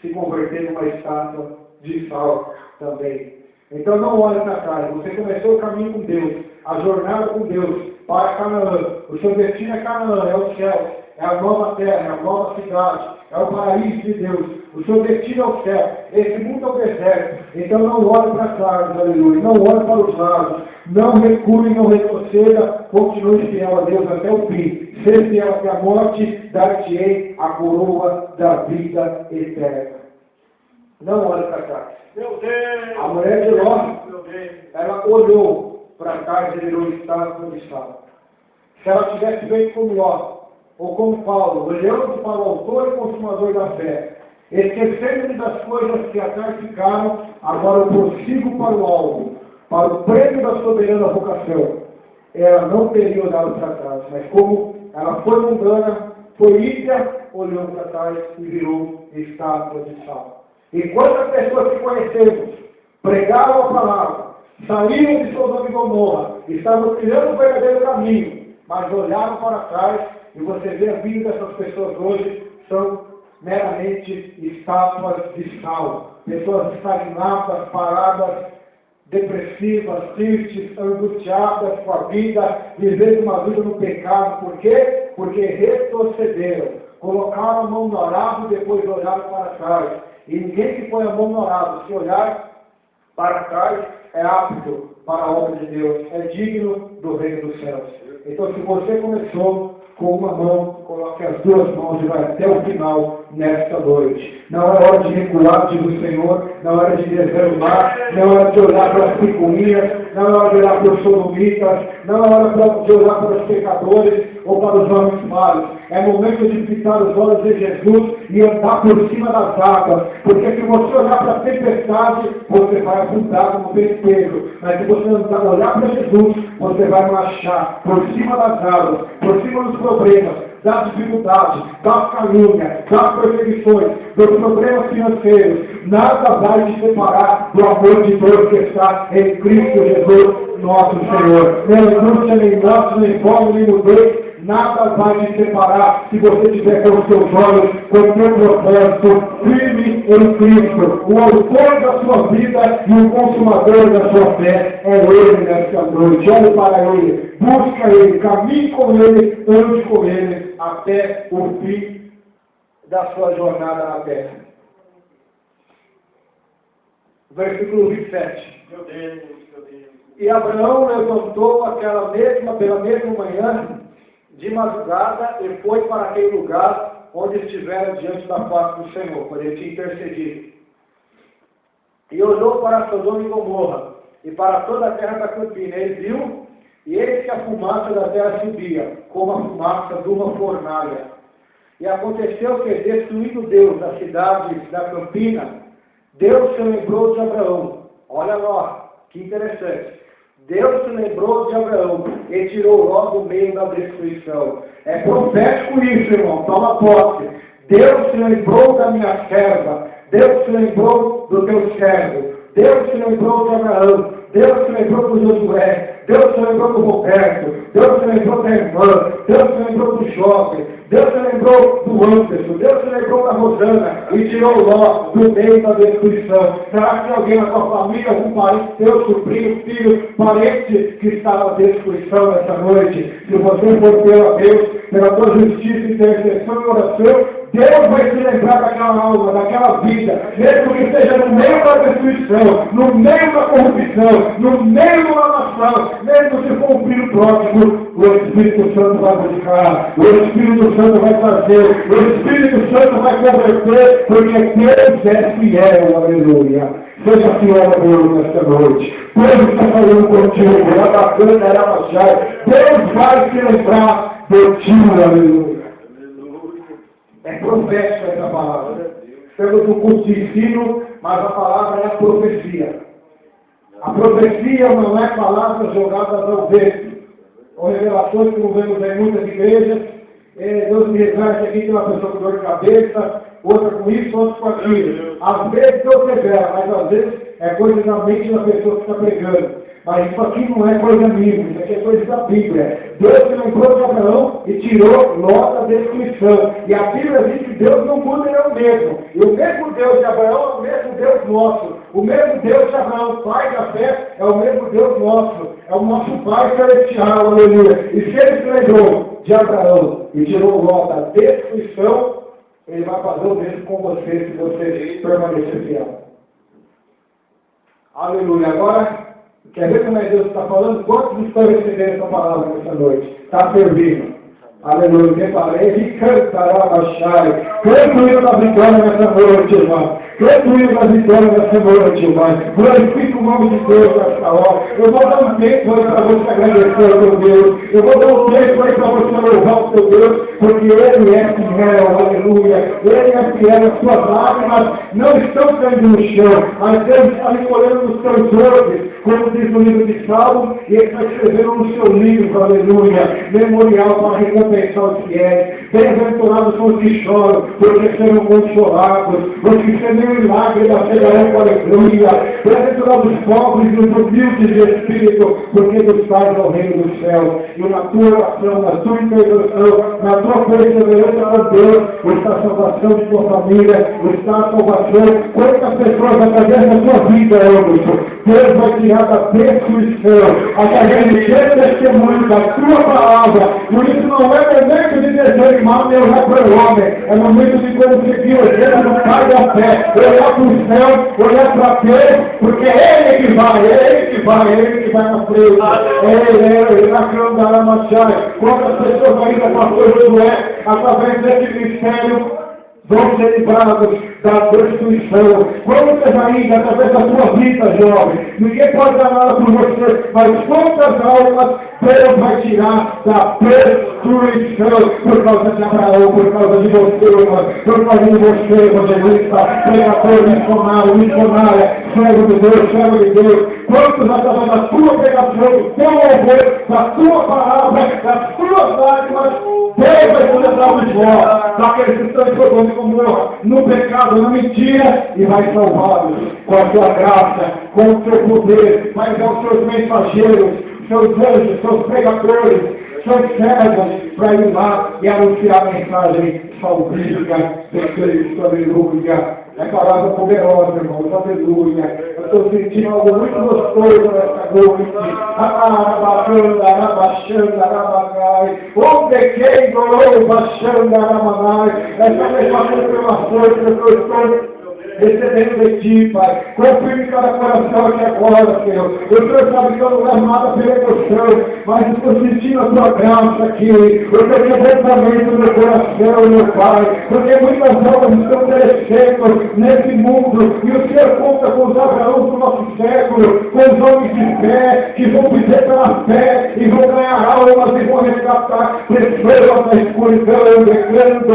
se converter numa estátua de sal também. Então não olhe para trás. Você começou o caminho com Deus, a jornada com Deus para Canaã. O seu destino é Canaã, é o céu, é a nova terra, é a nova cidade, é o paraíso de Deus. O seu destino é o céu, esse mundo é o deserto. Então não olhe para trás, aleluia. Não olhe para os lados, não recue, não retroceda, continue fiel a Deus até o fim. Ser fiel até a morte, dar-te-ei a coroa da vida eterna. Não olhe para trás. Meu Deus! A mulher de Ló, Meu Deus! ela olhou para trás e virou estátua de sal. Se ela tivesse feito como Ló, ou como Paulo, olhando para o autor e consumador da fé, esquecendo-me das coisas que atrás ficaram, agora eu prossigo para o alvo, para o prêmio da soberana vocação. Ela não teria olhado para trás, mas como ela foi mundana, foi ímpia, olhou para trás e virou estátua de sal. E quantas pessoas que conhecemos pregaram a palavra, saíram de Sodoma e Gomorra, estavam trilhando o verdadeiro caminho, mas olharam para trás, e você vê a vida dessas pessoas hoje, são meramente estátuas de sal. Pessoas estagnadas, paradas, depressivas, tristes, angustiadas com a vida, vivendo uma vida no pecado. Por quê? Porque retrocederam, colocaram a mão no arado e depois olharam para trás. E ninguém que põe a mão no arado, se olhar para trás, é apto para a obra de Deus, é digno do reino dos céus. Então, se você começou com uma mão, coloque as duas mãos e vai até o final nesta noite. Não é hora de recuar, diz o Senhor, não é hora de desanimar, não é hora de olhar para as picuinhas, não é hora de olhar para os sodomitas, não é hora de olhar para os pecadores ou para os homens maus. É momento de fitar os olhos em Jesus e andar por cima das águas, porque se você olhar para a tempestade, você vai afundar como pesqueiro. Mas se você olhar para Jesus, você vai marchar por cima das águas, por cima dos problemas, das dificuldades, das calúnias, das perseguições, dos problemas financeiros. Nada vai te separar do amor de Deus que está em Cristo Jesus, nosso Senhor. Nem angústia, nem morte, nem fome, nem nudez. Nada vai te separar se você tiver com os seus olhos, com o seu propósito firme em Cristo. O autor da sua vida e o consumador da sua fé é Ele nesta noite. Olhe para Ele, busca Ele, caminhe com Ele, ande com Ele até o fim da sua jornada na terra. Versículo 27. Meu Deus, meu Deus. E Abraão levantou pela mesma manhã, de madrugada, e foi para aquele lugar onde estivera diante da face do Senhor, quando ele tinha intercedido. E olhou para Sodoma e Gomorra, e para toda a terra da campina. Ele viu E eis que a fumaça da terra subia, como a fumaça de uma fornalha. E aconteceu que, destruindo Deus a cidade da campina, Deus se lembrou de Abraão. Olha lá, que interessante. Deus se lembrou de Abraão e tirou Ló do meio da destruição. É profético isso, irmão. Toma posse. Deus se lembrou da minha serva. Deus se lembrou do teu servo. Deus se lembrou de Abraão. Deus se lembrou do Josué. Deus se lembrou do Roberto. Deus se lembrou da irmã. Deus se lembrou do jovem. Deus se lembrou do Anderson. Deus se lembrou da Rosana e tirou Ló do meio da destruição. Será que alguém na sua família, algum parente teu, sobrinho, filho, parente que está na destruição nessa noite? Se você for pela Deus, pela tua justiça, intercessão e oração, Deus vai se lembrar daquela alma, daquela vida, mesmo que seja no meio da destruição, no meio da corrupção, no meio da nação, mesmo se for um filho pródigo, o Espírito Santo vai buscar, o Espírito Santo vai fazer, o Espírito Santo vai converter, porque Deus é fiel, aleluia. Seja fiel a Deus nesta noite. Deus está falando contigo, lá bacana, era baixar. Deus vai se lembrar de ti, aleluia. É profética essa palavra. Estamos no curso de ensino, mas a palavra é a profecia. A profecia não é palavras jogadas ao vento. Ou revelações que não vemos em muitas igrejas. Deus me resgate aqui, tem uma pessoa com dor de cabeça, outra com isso, outra com aquilo. Às vezes Deus revela, mas às vezes é coisa da mente da pessoa que está pregando. Mas isso aqui não é coisa minha, isso aqui é coisa da Bíblia. Deus se lembrou de Abraão e tirou Ló da destruição. E a Bíblia diz que Deus não muda, ele é o mesmo. E o mesmo Deus de Abraão é o mesmo Deus nosso. O mesmo Deus de Abraão, pai da fé, é o mesmo Deus nosso. É o nosso Pai celestial, aleluia. E se ele se lembrou de Abraão e tirou Ló da destruição, ele vai fazer o mesmo com você, se você permanecer fiel. Aleluia. Agora, quer ver como é Deus está falando? Quantos estão recebendo essa palavra nessa noite? Está servindo. Aleluia. Quem fala? Ele cantará baixar. Canto o hino da vitória nessa noite, irmão. Canto o hino da vitória nessa noite, irmão. Glorifique o nome de Deus nessa hora. Eu vou dar um tempo aí para você agradecer ao teu Deus. Eu vou dar um tempo aí para você louvar o teu Deus, porque Ele é fiel, aleluia. Ele é fiel. As suas lágrimas não estão caindo no chão, mas Deus está recolhendo nos teus olhos, como diz no livro de Salmos, e Ele está escrevendo no seu livro, aleluia, memorial para recompensar os fiéis. Bem-aventurados são os que choram, porque serão consolados. Os que semeiam em lágrimas chegarão com aleluia. Bem-aventurados os pobres e os humildes de espírito, porque dos tais é o reino do céu. E na tua oração, na tua intercessão, na tua perseverança com Deus, está a salvação de tua família, está a salvação. Quantas pessoas através da tua vida, Anderson, Deus vai tirar da destruição, através de ter testemunho da tua palavra. Por isso não é momento de desanimar nem olhar para o homem, é momento de conseguir o exemplo do Pai da fé, olhar para o céu, olhar para Deus, porque é Ele que vai, é Ele que vai, é Ele que vai na frente. Ele na cama da Machai. Quantas pessoas ainda pastor Josué, através desse ministério, vão ser livrados da destruição. Quantas ainda, através da tua vida, jovem, ninguém pode dar nada por você, mas quantas almas Deus vai tirar da destruição por causa de Abraão, por causa de você, irmão, por causa de você, evangelista, pregador, missionária, servo de Deus, servo de Deus. Quantos através da tua pregação, do teu louvor, da tua palavra, das tuas lágrimas, Deus vai te levar de volta daqueles que estão em Sodoma e Gomorra, no pecado, na mentira, e vai salvá-los com a tua graça, com o teu poder, vai dar os seus mensageiros, seus anjos, seus pregadores, seus servos, para ir lá e anunciar a mensagem salvífica de Cristo, aleluia. É palavra poderosa, irmãos, aleluia. Eu estou sentindo algo muito gostoso nessa noite. Onde quem dolou, baixando a ramanai. Essa mesma confirmação que eu estou recebendo de Ti, Pai. Confirme cada coração aqui agora, Senhor. O Senhor sabe que eu não levo nada pela emoção, mas estou sentindo a Tua graça aqui. Eu tenho quebrantamento no meu coração, meu Pai. Porque muitas almas estão perecendo nesse mundo, e o Senhor conta com os Abraãos do nosso século, com os homens de fé, que vão viver pela fé, e vão ganhar almas, e vão resgatar pessoas da escuridão, declarando,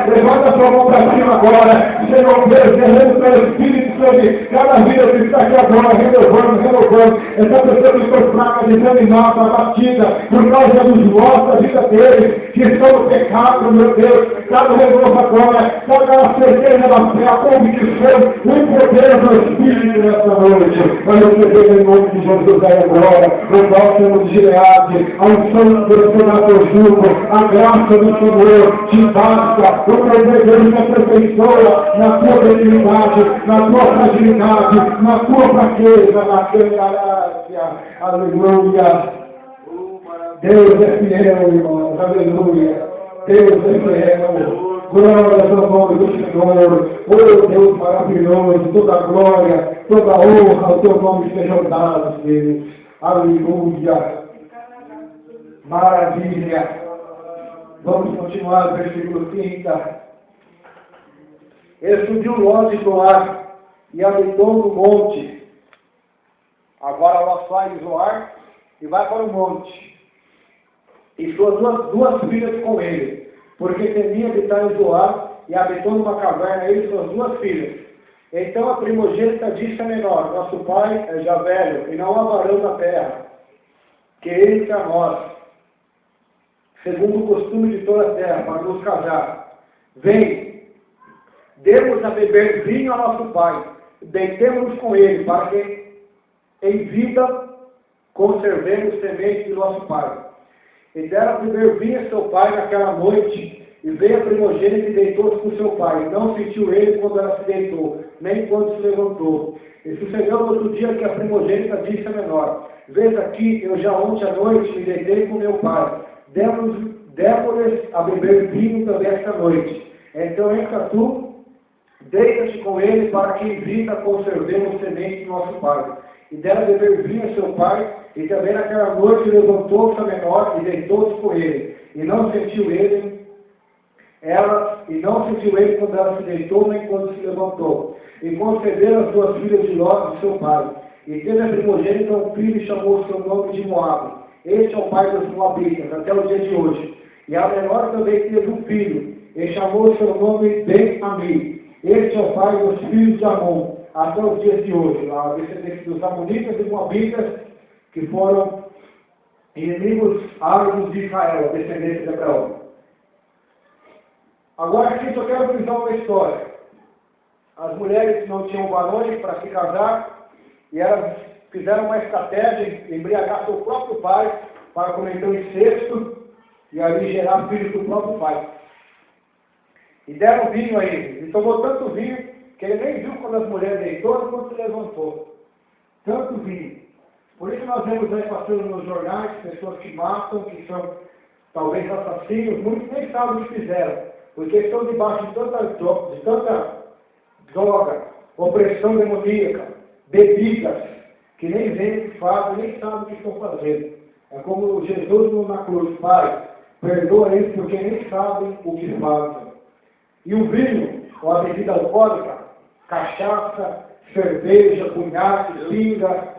levanta a tua mão para cima agora, Senhor Deus, derrama o teu Espírito sobre cada vida que está aqui agora, renovando, essa pessoa que foi fraca, desanimada, abatida, por causa dos votos da vida deles, que estão no pecado, meu Deus, cada renovo agora, cada certeza da fé, a convicção, o poder do Espírito nessa noite, vai receber em nome de Jesus aí agora, o bálsamo de Gileade, a unção do Senador Jugo, a graça do Senhor, te basta, o poder dele te aperfeiçoa na tua debilidade, na tua fragilidade, na tua fraqueza, na tua graça, aleluia. Deus é fiel, irmãos, aleluia. Deus é fiel. Glória ao nome do Senhor. Oh Deus maravilhoso, toda glória, toda honra ao teu nome seja dado, Deus. Aleluia. Maravilha. Vamos continuar no versículo 30. Ele subiu longe do ar e habitou no monte. Agora ela sai de Zoar e vai para o monte. E suas duas filhas com ele, porque temia habitar em Zoar, e habitou numa caverna ele e suas duas filhas. Então a primogênita disse a menor, nosso pai é já velho, e não há varão na terra, que ele entre a nós, segundo o costume de toda a terra, para nos casar. Vem, demos a beber vinho a nosso pai, deitemos-nos com ele, para que em vida conservemos semente do nosso pai. E deram a beber vinho a seu pai naquela noite, e veio a primogênita e deitou-se com seu pai. Não sentiu ele quando ela se deitou, nem quando se levantou. E sucedeu no outro dia que a primogênita disse a menor, vês aqui, eu já ontem à noite me deitei com meu pai. Demos-lhes a beber vinho também esta noite. Então entra tu, deita-te com ele, para que em vida conservemos semente do nosso pai. E deram a beber vinho a seu pai, e também naquela noite levantou-se a menor e deitou-se com ele. E não sentiu ele quando ela se deitou, nem quando se levantou. E concederam as duas filhas de Ló de seu pai. E teve a primogênita um filho e chamou o seu nome de Moabe. Este é o pai dos Moabitas, até o dia de hoje. E a menor também teve um filho, e chamou o seu nome Ben-Ami. Este é o pai dos filhos de Amon, até os dias de hoje. A descendência dos Amonitas e Moabitas, que foram inimigos árabes de Israel, a descendência de Abraão. Agora aqui só quero frisar uma história. As mulheres não tinham varões para se casar, e elas fizeram uma estratégia de embriagar seu próprio pai para cometer um incesto e ali gerar filhos do próprio pai. E deram vinho a ele. E tomou tanto vinho que ele nem viu quando as mulheres deitou quando se levantou. Tanto vinho. Por isso nós vemos aí passando nos jornais pessoas que matam, que são talvez assassinos, muitos nem sabem o que fizeram, porque estão debaixo de tanta droga, opressão demoníaca, bebidas, que nem veem o que fazem, nem sabem o que estão fazendo. É como Jesus na cruz, Pai, perdoa eles porque nem sabem o que fazem. E o vinho, ou a bebida alcoólica, cachaça, cerveja, cunhaque, pinga,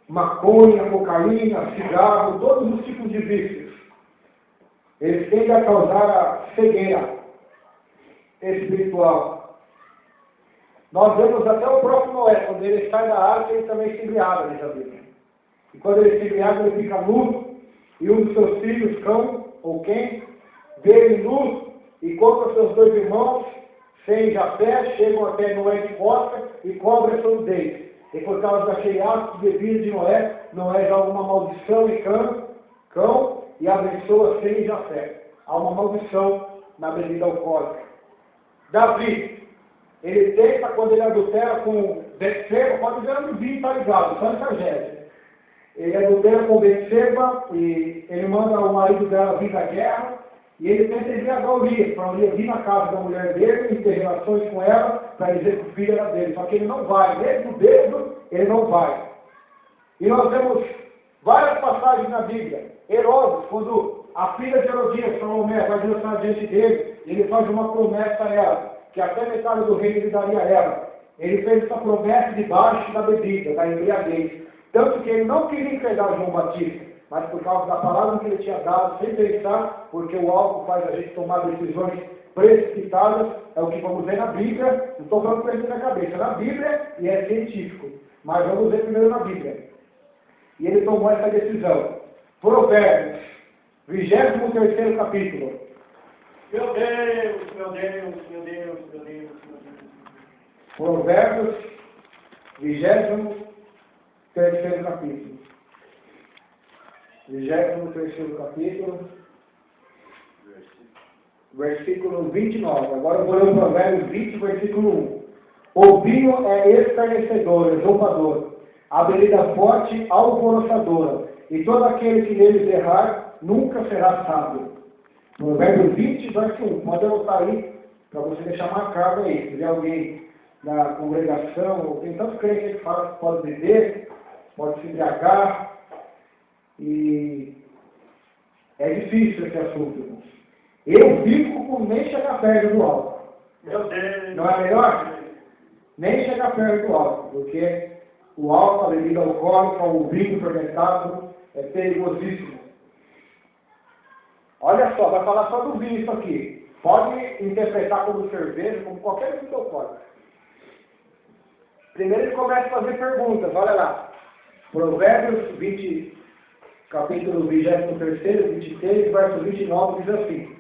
maconha, cocaína, cigarro, todos os tipos de vícios. Eles tendem a causar a cegueira espiritual. Nós vemos até o próprio Noé, quando ele sai da arca, ele também se embriaga, diz a Bíblia. E quando ele se embriaga, ele fica nu, e um dos seus filhos, Cão, ou quem, vê ele nu, e contra seus dois irmãos, Sem e Jafé, chegam até Noé de costa e cobrem seus dentes. E por causa daquele ato de bebida de Noé joga uma maldição em Cão e abençoa Sem e Jafé. Há uma maldição na bebida alcoólica. Davi, ele tenta, quando ele adultera com Betseba, pode ver no vinho, está ligado, só em tragédia. Ele adultera com Betseba e ele manda o marido dela vir da guerra, E ele tenta embriagar o Urias, para o Urias vir na casa da mulher dele e ter relações com ela, para dizer que o filho era dele. Só que ele não vai, mesmo bêbado, ele não vai. E nós vemos várias passagens na Bíblia. Herodes, quando a filha de Herodias, Salomé, vai dançar diante dele, ele faz uma promessa a ela, que até metade do reino ele daria a ela. Ele fez essa promessa debaixo da bebida, da embriaguez. Tanto que ele não queria entregar João Batista, mas por causa da palavra que ele tinha dado, sem pensar, porque o álcool faz a gente tomar decisões precipitadas, é o que vamos ver na Bíblia. Não estou falando com ele na cabeça, na Bíblia, e é científico, mas vamos ver primeiro na Bíblia. E ele tomou essa decisão. Provérbios, 23º capítulo. Meu Deus, meu Deus, meu Deus, meu Deus, meu Deus. Provérbios, 23º capítulo. 23º capítulo, versículo 29. Agora eu vou ler o Provérbios 20, versículo 1. O vinho é escarnecedor, exaltador, a bebida forte, alvoroçadora, e todo aquele que neles errar, nunca será sábio. Provérbios 20, verso 1. Pode anotar aí, para você deixar marcado aí. Se tiver alguém na congregação, tem tantos crentes que falam que pode beber, pode se embriagar, e é difícil esse assunto, irmãos. Eu fico com nem chegar perto do álcool. Meu Deus. Não é melhor? Nem chegar perto do álcool, porque o álcool, a bebida alcoólica, o vinho fermentado, é perigosíssimo. Olha só, vai falar só do vinho isso aqui. Pode interpretar como cerveja, como qualquer bebida alcoólica. Primeiro ele começa a fazer perguntas, olha lá. Provérbios 20, capítulo 23, 23, verso 29, diz assim: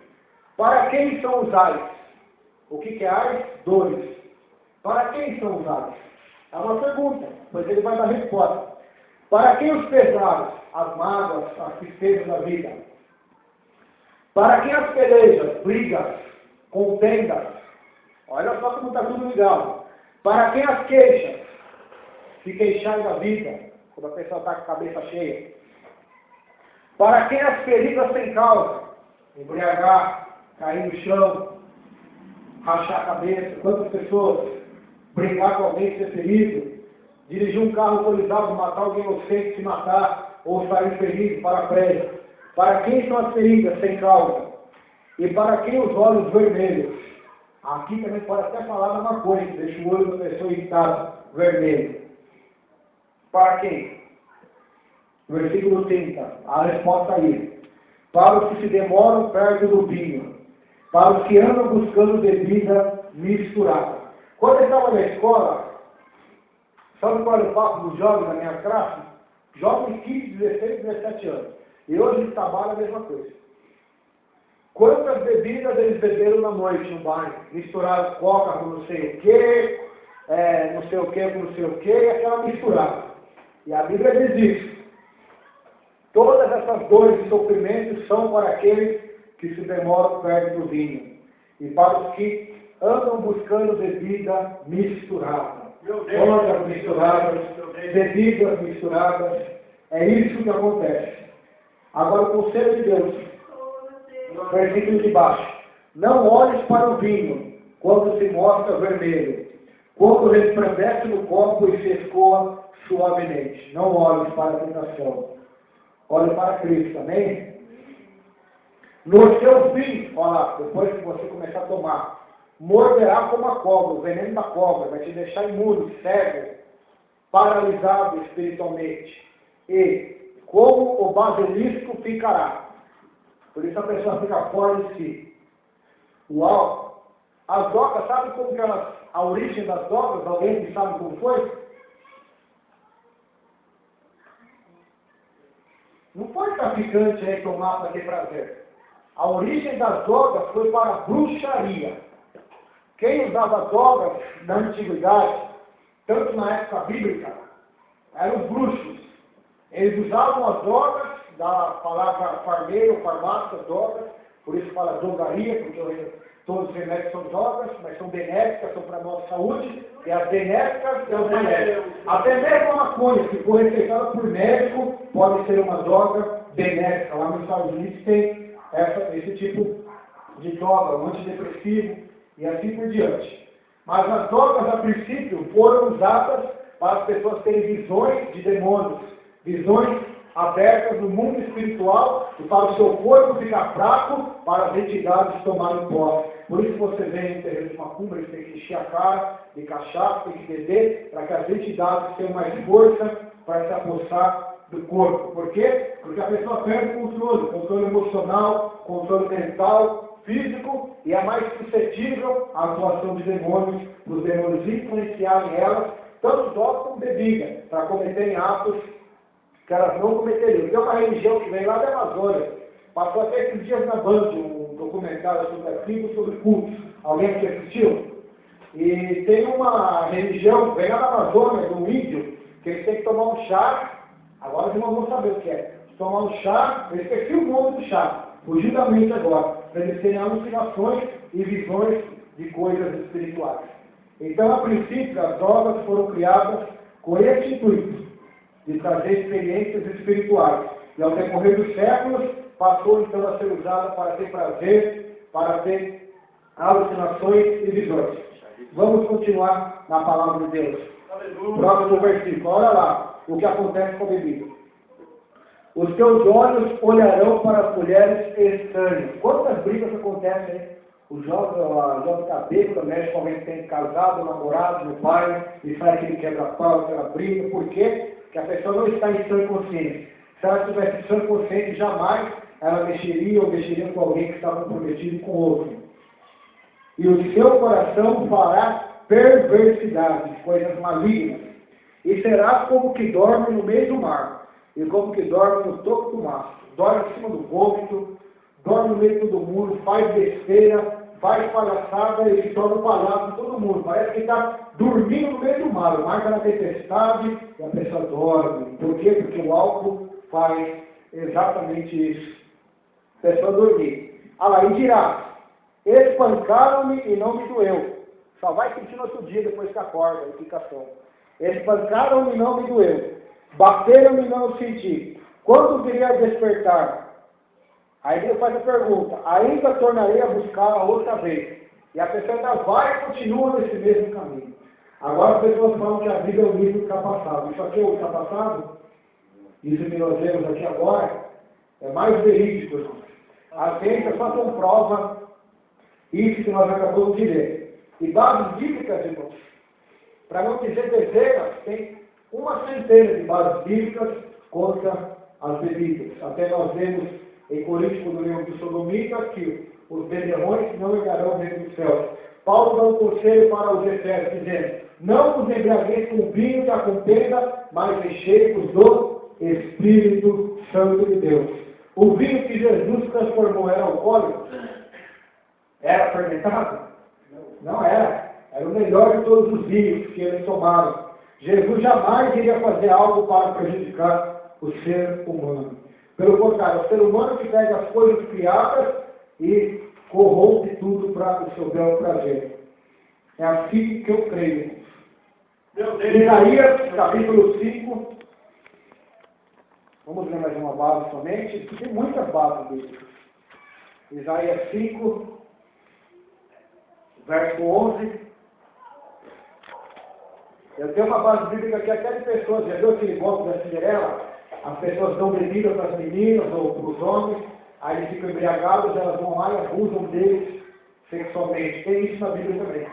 para quem são os ais? O que é ais? Dores. Para quem são os ais? É uma pergunta, pois ele vai dar resposta. Para quem os pesares, as mágoas, as tristezas da vida? Para quem as pelejas, brigas, contendas? Olha só como está tudo ligado. Para quem as queixas, se queixar da vida, quando a pessoa está com a cabeça cheia? Para quem as feridas sem causa, embriagar, cair no chão, rachar a cabeça? Quantas pessoas brigar com alguém, ser ferido, dirigir um carro alcoolizado, matar alguém inocente, se matar, ou sair ferido, paraplégico? Para quem são as feridas sem causa? E para quem os olhos vermelhos? Aqui também pode até falar a mesma coisa, deixa o olho da pessoa irritado, vermelho. Para quem? Versículo 30, a resposta aí. Para os que se demoram perto do vinho, para os que andam buscando bebida misturada. Quando eu estava na escola, sabe qual era o papo dos jovens na minha classe? Jovens 15, 16, 17 anos. E hoje eles trabalham a mesma coisa. Quantas bebidas eles beberam na noite no bairro? Misturaram coca com não sei o quê, não sei o quê com não sei o quê, e aquela misturada. E a Bíblia diz isso. Todas essas dores e sofrimentos são para aqueles que se demoram perto do vinho. E para os que andam buscando bebida misturada. Drogas misturadas, bebidas misturadas. É isso que acontece. Agora o conselho de Deus, versículo de baixo. Não olhes para o vinho quando se mostra vermelho, quando resplandece no copo e se escoa suavemente. Não olhes para a tentação. Olhe para Cristo, amém? No seu fim, olha lá, depois que você começar a tomar, morderá como a cobra, o veneno da cobra, vai te deixar imundo, cego, paralisado espiritualmente. E como o basilisco ficará. Por isso a pessoa fica fora de si. Uau! As drogas, sabe como que elas, a origem das drogas? Alguém que sabe como foi? Não foi traficante aí tomar para ter prazer. A origem das drogas foi para a bruxaria. Quem usava drogas na antiguidade, tanto na época bíblica, eram os bruxos. Eles usavam as drogas, da palavra farmeiro, farmácia, drogas, por isso fala drogaria, porque todos os remédios são drogas, mas são benéficas, são para a nossa saúde, e as benéficas são benéficas. Até mesmo a maconha, se for receitada por médico, pode ser uma droga benéfica. Lá nos Estados Unidos tem esse tipo de droga, um antidepressivo e assim por diante. Mas as drogas, a princípio, foram usadas para as pessoas terem visões de demônios, visões abertas no mundo espiritual e para o seu corpo ficar fraco, para as entidades tomarem posse. Por isso você vem no terreiro de macumba, eles têm que encher a cara de cachaça, tem que beber, para que as entidades tenham mais força para se apossar do corpo. Por quê? Porque a pessoa perde o controle emocional, controle mental, físico, e é mais suscetível à atuação de demônios, os demônios influenciarem elas, tanto droga como bebida, para cometerem atos que elas não cometeriam. Tem uma religião que vem lá da Amazônia, passou até esses dias na Band, um documentário sobre a tribo, sobre cultos. Alguém aqui assistiu? E tem uma religião, vem lá da Amazônia, do índio, que eles têm que tomar um chá, agora vocês não vão saber o que é. Tomar um chá, eu esqueci o nome do chá, fugiu da mente agora, para eles terem alucinações e visões de coisas espirituais. Então, a princípio, as drogas foram criadas com esse intuito, de trazer experiências espirituais. E ao decorrer dos séculos, passou então a ser usada para ter prazer, para ter alucinações e visões. Vamos continuar na palavra de Deus. Aleluia. Próximo versículo, olha lá o que acontece com a bebida. Os teus olhos olharão para as mulheres estranhas. Quantas brigas acontecem, hein? O jovem está bêbado, mexe com alguém que tem casado, namorado, no pai, e sai aquele quebra-pau, aquela briga. Por quê? Porque a pessoa não está em sã consciência. Se ela estivesse em sã consciência, jamais ela mexeria ou mexeria com alguém que está comprometido com outro. E o seu coração fará perversidades, coisas malignas. E serás como que dorme no meio do mar, e como que dorme no topo do mastro. Dorme em cima do vômito, dorme no meio de todo mundo, faz besteira, faz palhaçada e se torna um palhaço de todo mundo. Parece que está dormindo no meio do mar. O mar está na tempestade e a pessoa dorme. Por quê? Porque o álcool faz exatamente isso. A pessoa dormir. Ah lá, e dirá, espancaram-me e não me doeu. Só vai sentir no outro dia depois que acorda, a explicação. Espancaram-me e não me doeu. Bateram-me e não senti. Quando viria a despertar? Aí ele faz a pergunta, ainda tornarei a buscar outra vez. E a pessoa ainda vai e continua nesse mesmo caminho. Agora as pessoas falam que a vida é um livro ultrapassado. Isso aqui é ultrapassado? Isso que nós vemos aqui agora é mais verídico, irmãos. A ciência só comprova isso que nós acabamos de ler. E bases bíblicas, irmãos, para não dizer dezenas, tem uma centena de bases bíblicas contra as bebidas. Até nós vemos em Coríntios, quando lemos do Sodomita, que os beberrões não herdarão o reino dos céus. Paulo dá um conselho para os Efésios, dizendo, não vos embriagueis com vinho que a contenda, mas enchei-vos do Espírito Santo de Deus. O vinho que Jesus transformou era alcoólico? Era fermentado? Não era. Era o melhor de todos os vinhos que eles tomaram. Jesus jamais iria fazer algo para prejudicar o ser humano. Pelo contrário, o ser humano que pega as coisas criadas e corrompe tudo para o seu bel prazer. É assim que eu creio. Meu Deus. Isaías, capítulo 5. Vamos ler mais uma base somente. Tem muitas bases bíblicas. Isaías 5, verso 11. Eu tenho uma base bíblica que até de pessoas, já viu aquele golpe da Cinderela? As pessoas dão bebida para as meninas ou para os homens, aí eles ficam embriagados, elas vão lá e abusam deles sexualmente. Tem isso na Bíblia também.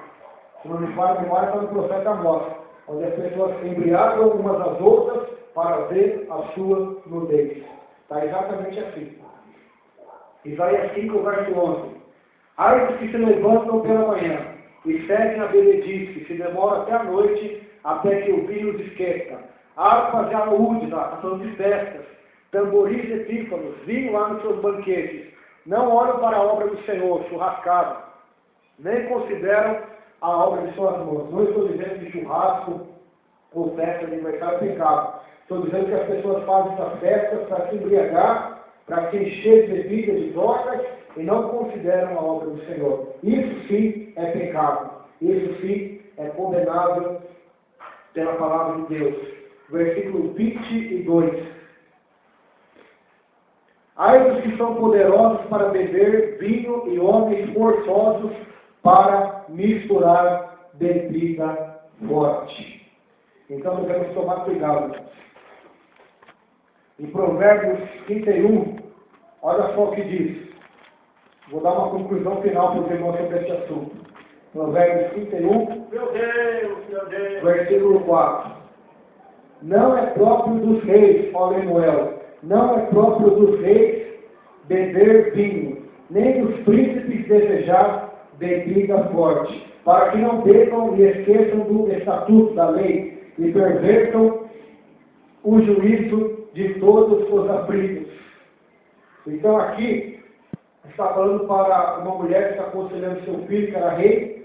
Se não me falha a memória, está no profeta Amós, onde as pessoas se embriagam umas às outras para ver a sua nudez. Está exatamente assim. Isaías 5, verso 11. Ai dos que se levantam pela manhã e seguem a benedice, que se demora até a noite, até que o vinho os esqueça. Harpas e alaúdes, lá, está falando de festas, tamboris e pífanos, vinho lá nos seus banquetes. Não olham para a obra do Senhor, churrascado, nem consideram a obra de suas mãos. Não estou dizendo que churrasco ou festa de aniversário é pecado. Estou dizendo que as pessoas fazem essas festas para se embriagar, para se encher de bebidas, de drogas, e não consideram a obra do Senhor. Isso sim é pecado. Isso sim é condenável pela palavra de Deus. Versículo 22. Ai dos que são poderosos para beber vinho e homens forçosos para misturar bebida forte. Então devemos tomar cuidado. Em Provérbios 31, olha só o que diz. Vou dar uma conclusão final para os irmãos sobre este assunto. Provérbios 31, Meu Deus. versículo 4. Não é próprio dos reis, ó Lemuel, não é próprio dos reis beber vinho, nem dos príncipes desejar bebida forte, para que não bebam e esqueçam do estatuto da lei e pervertam o juízo de todos os aflitos. Então aqui está falando para uma mulher que está aconselhando seu filho, que era rei,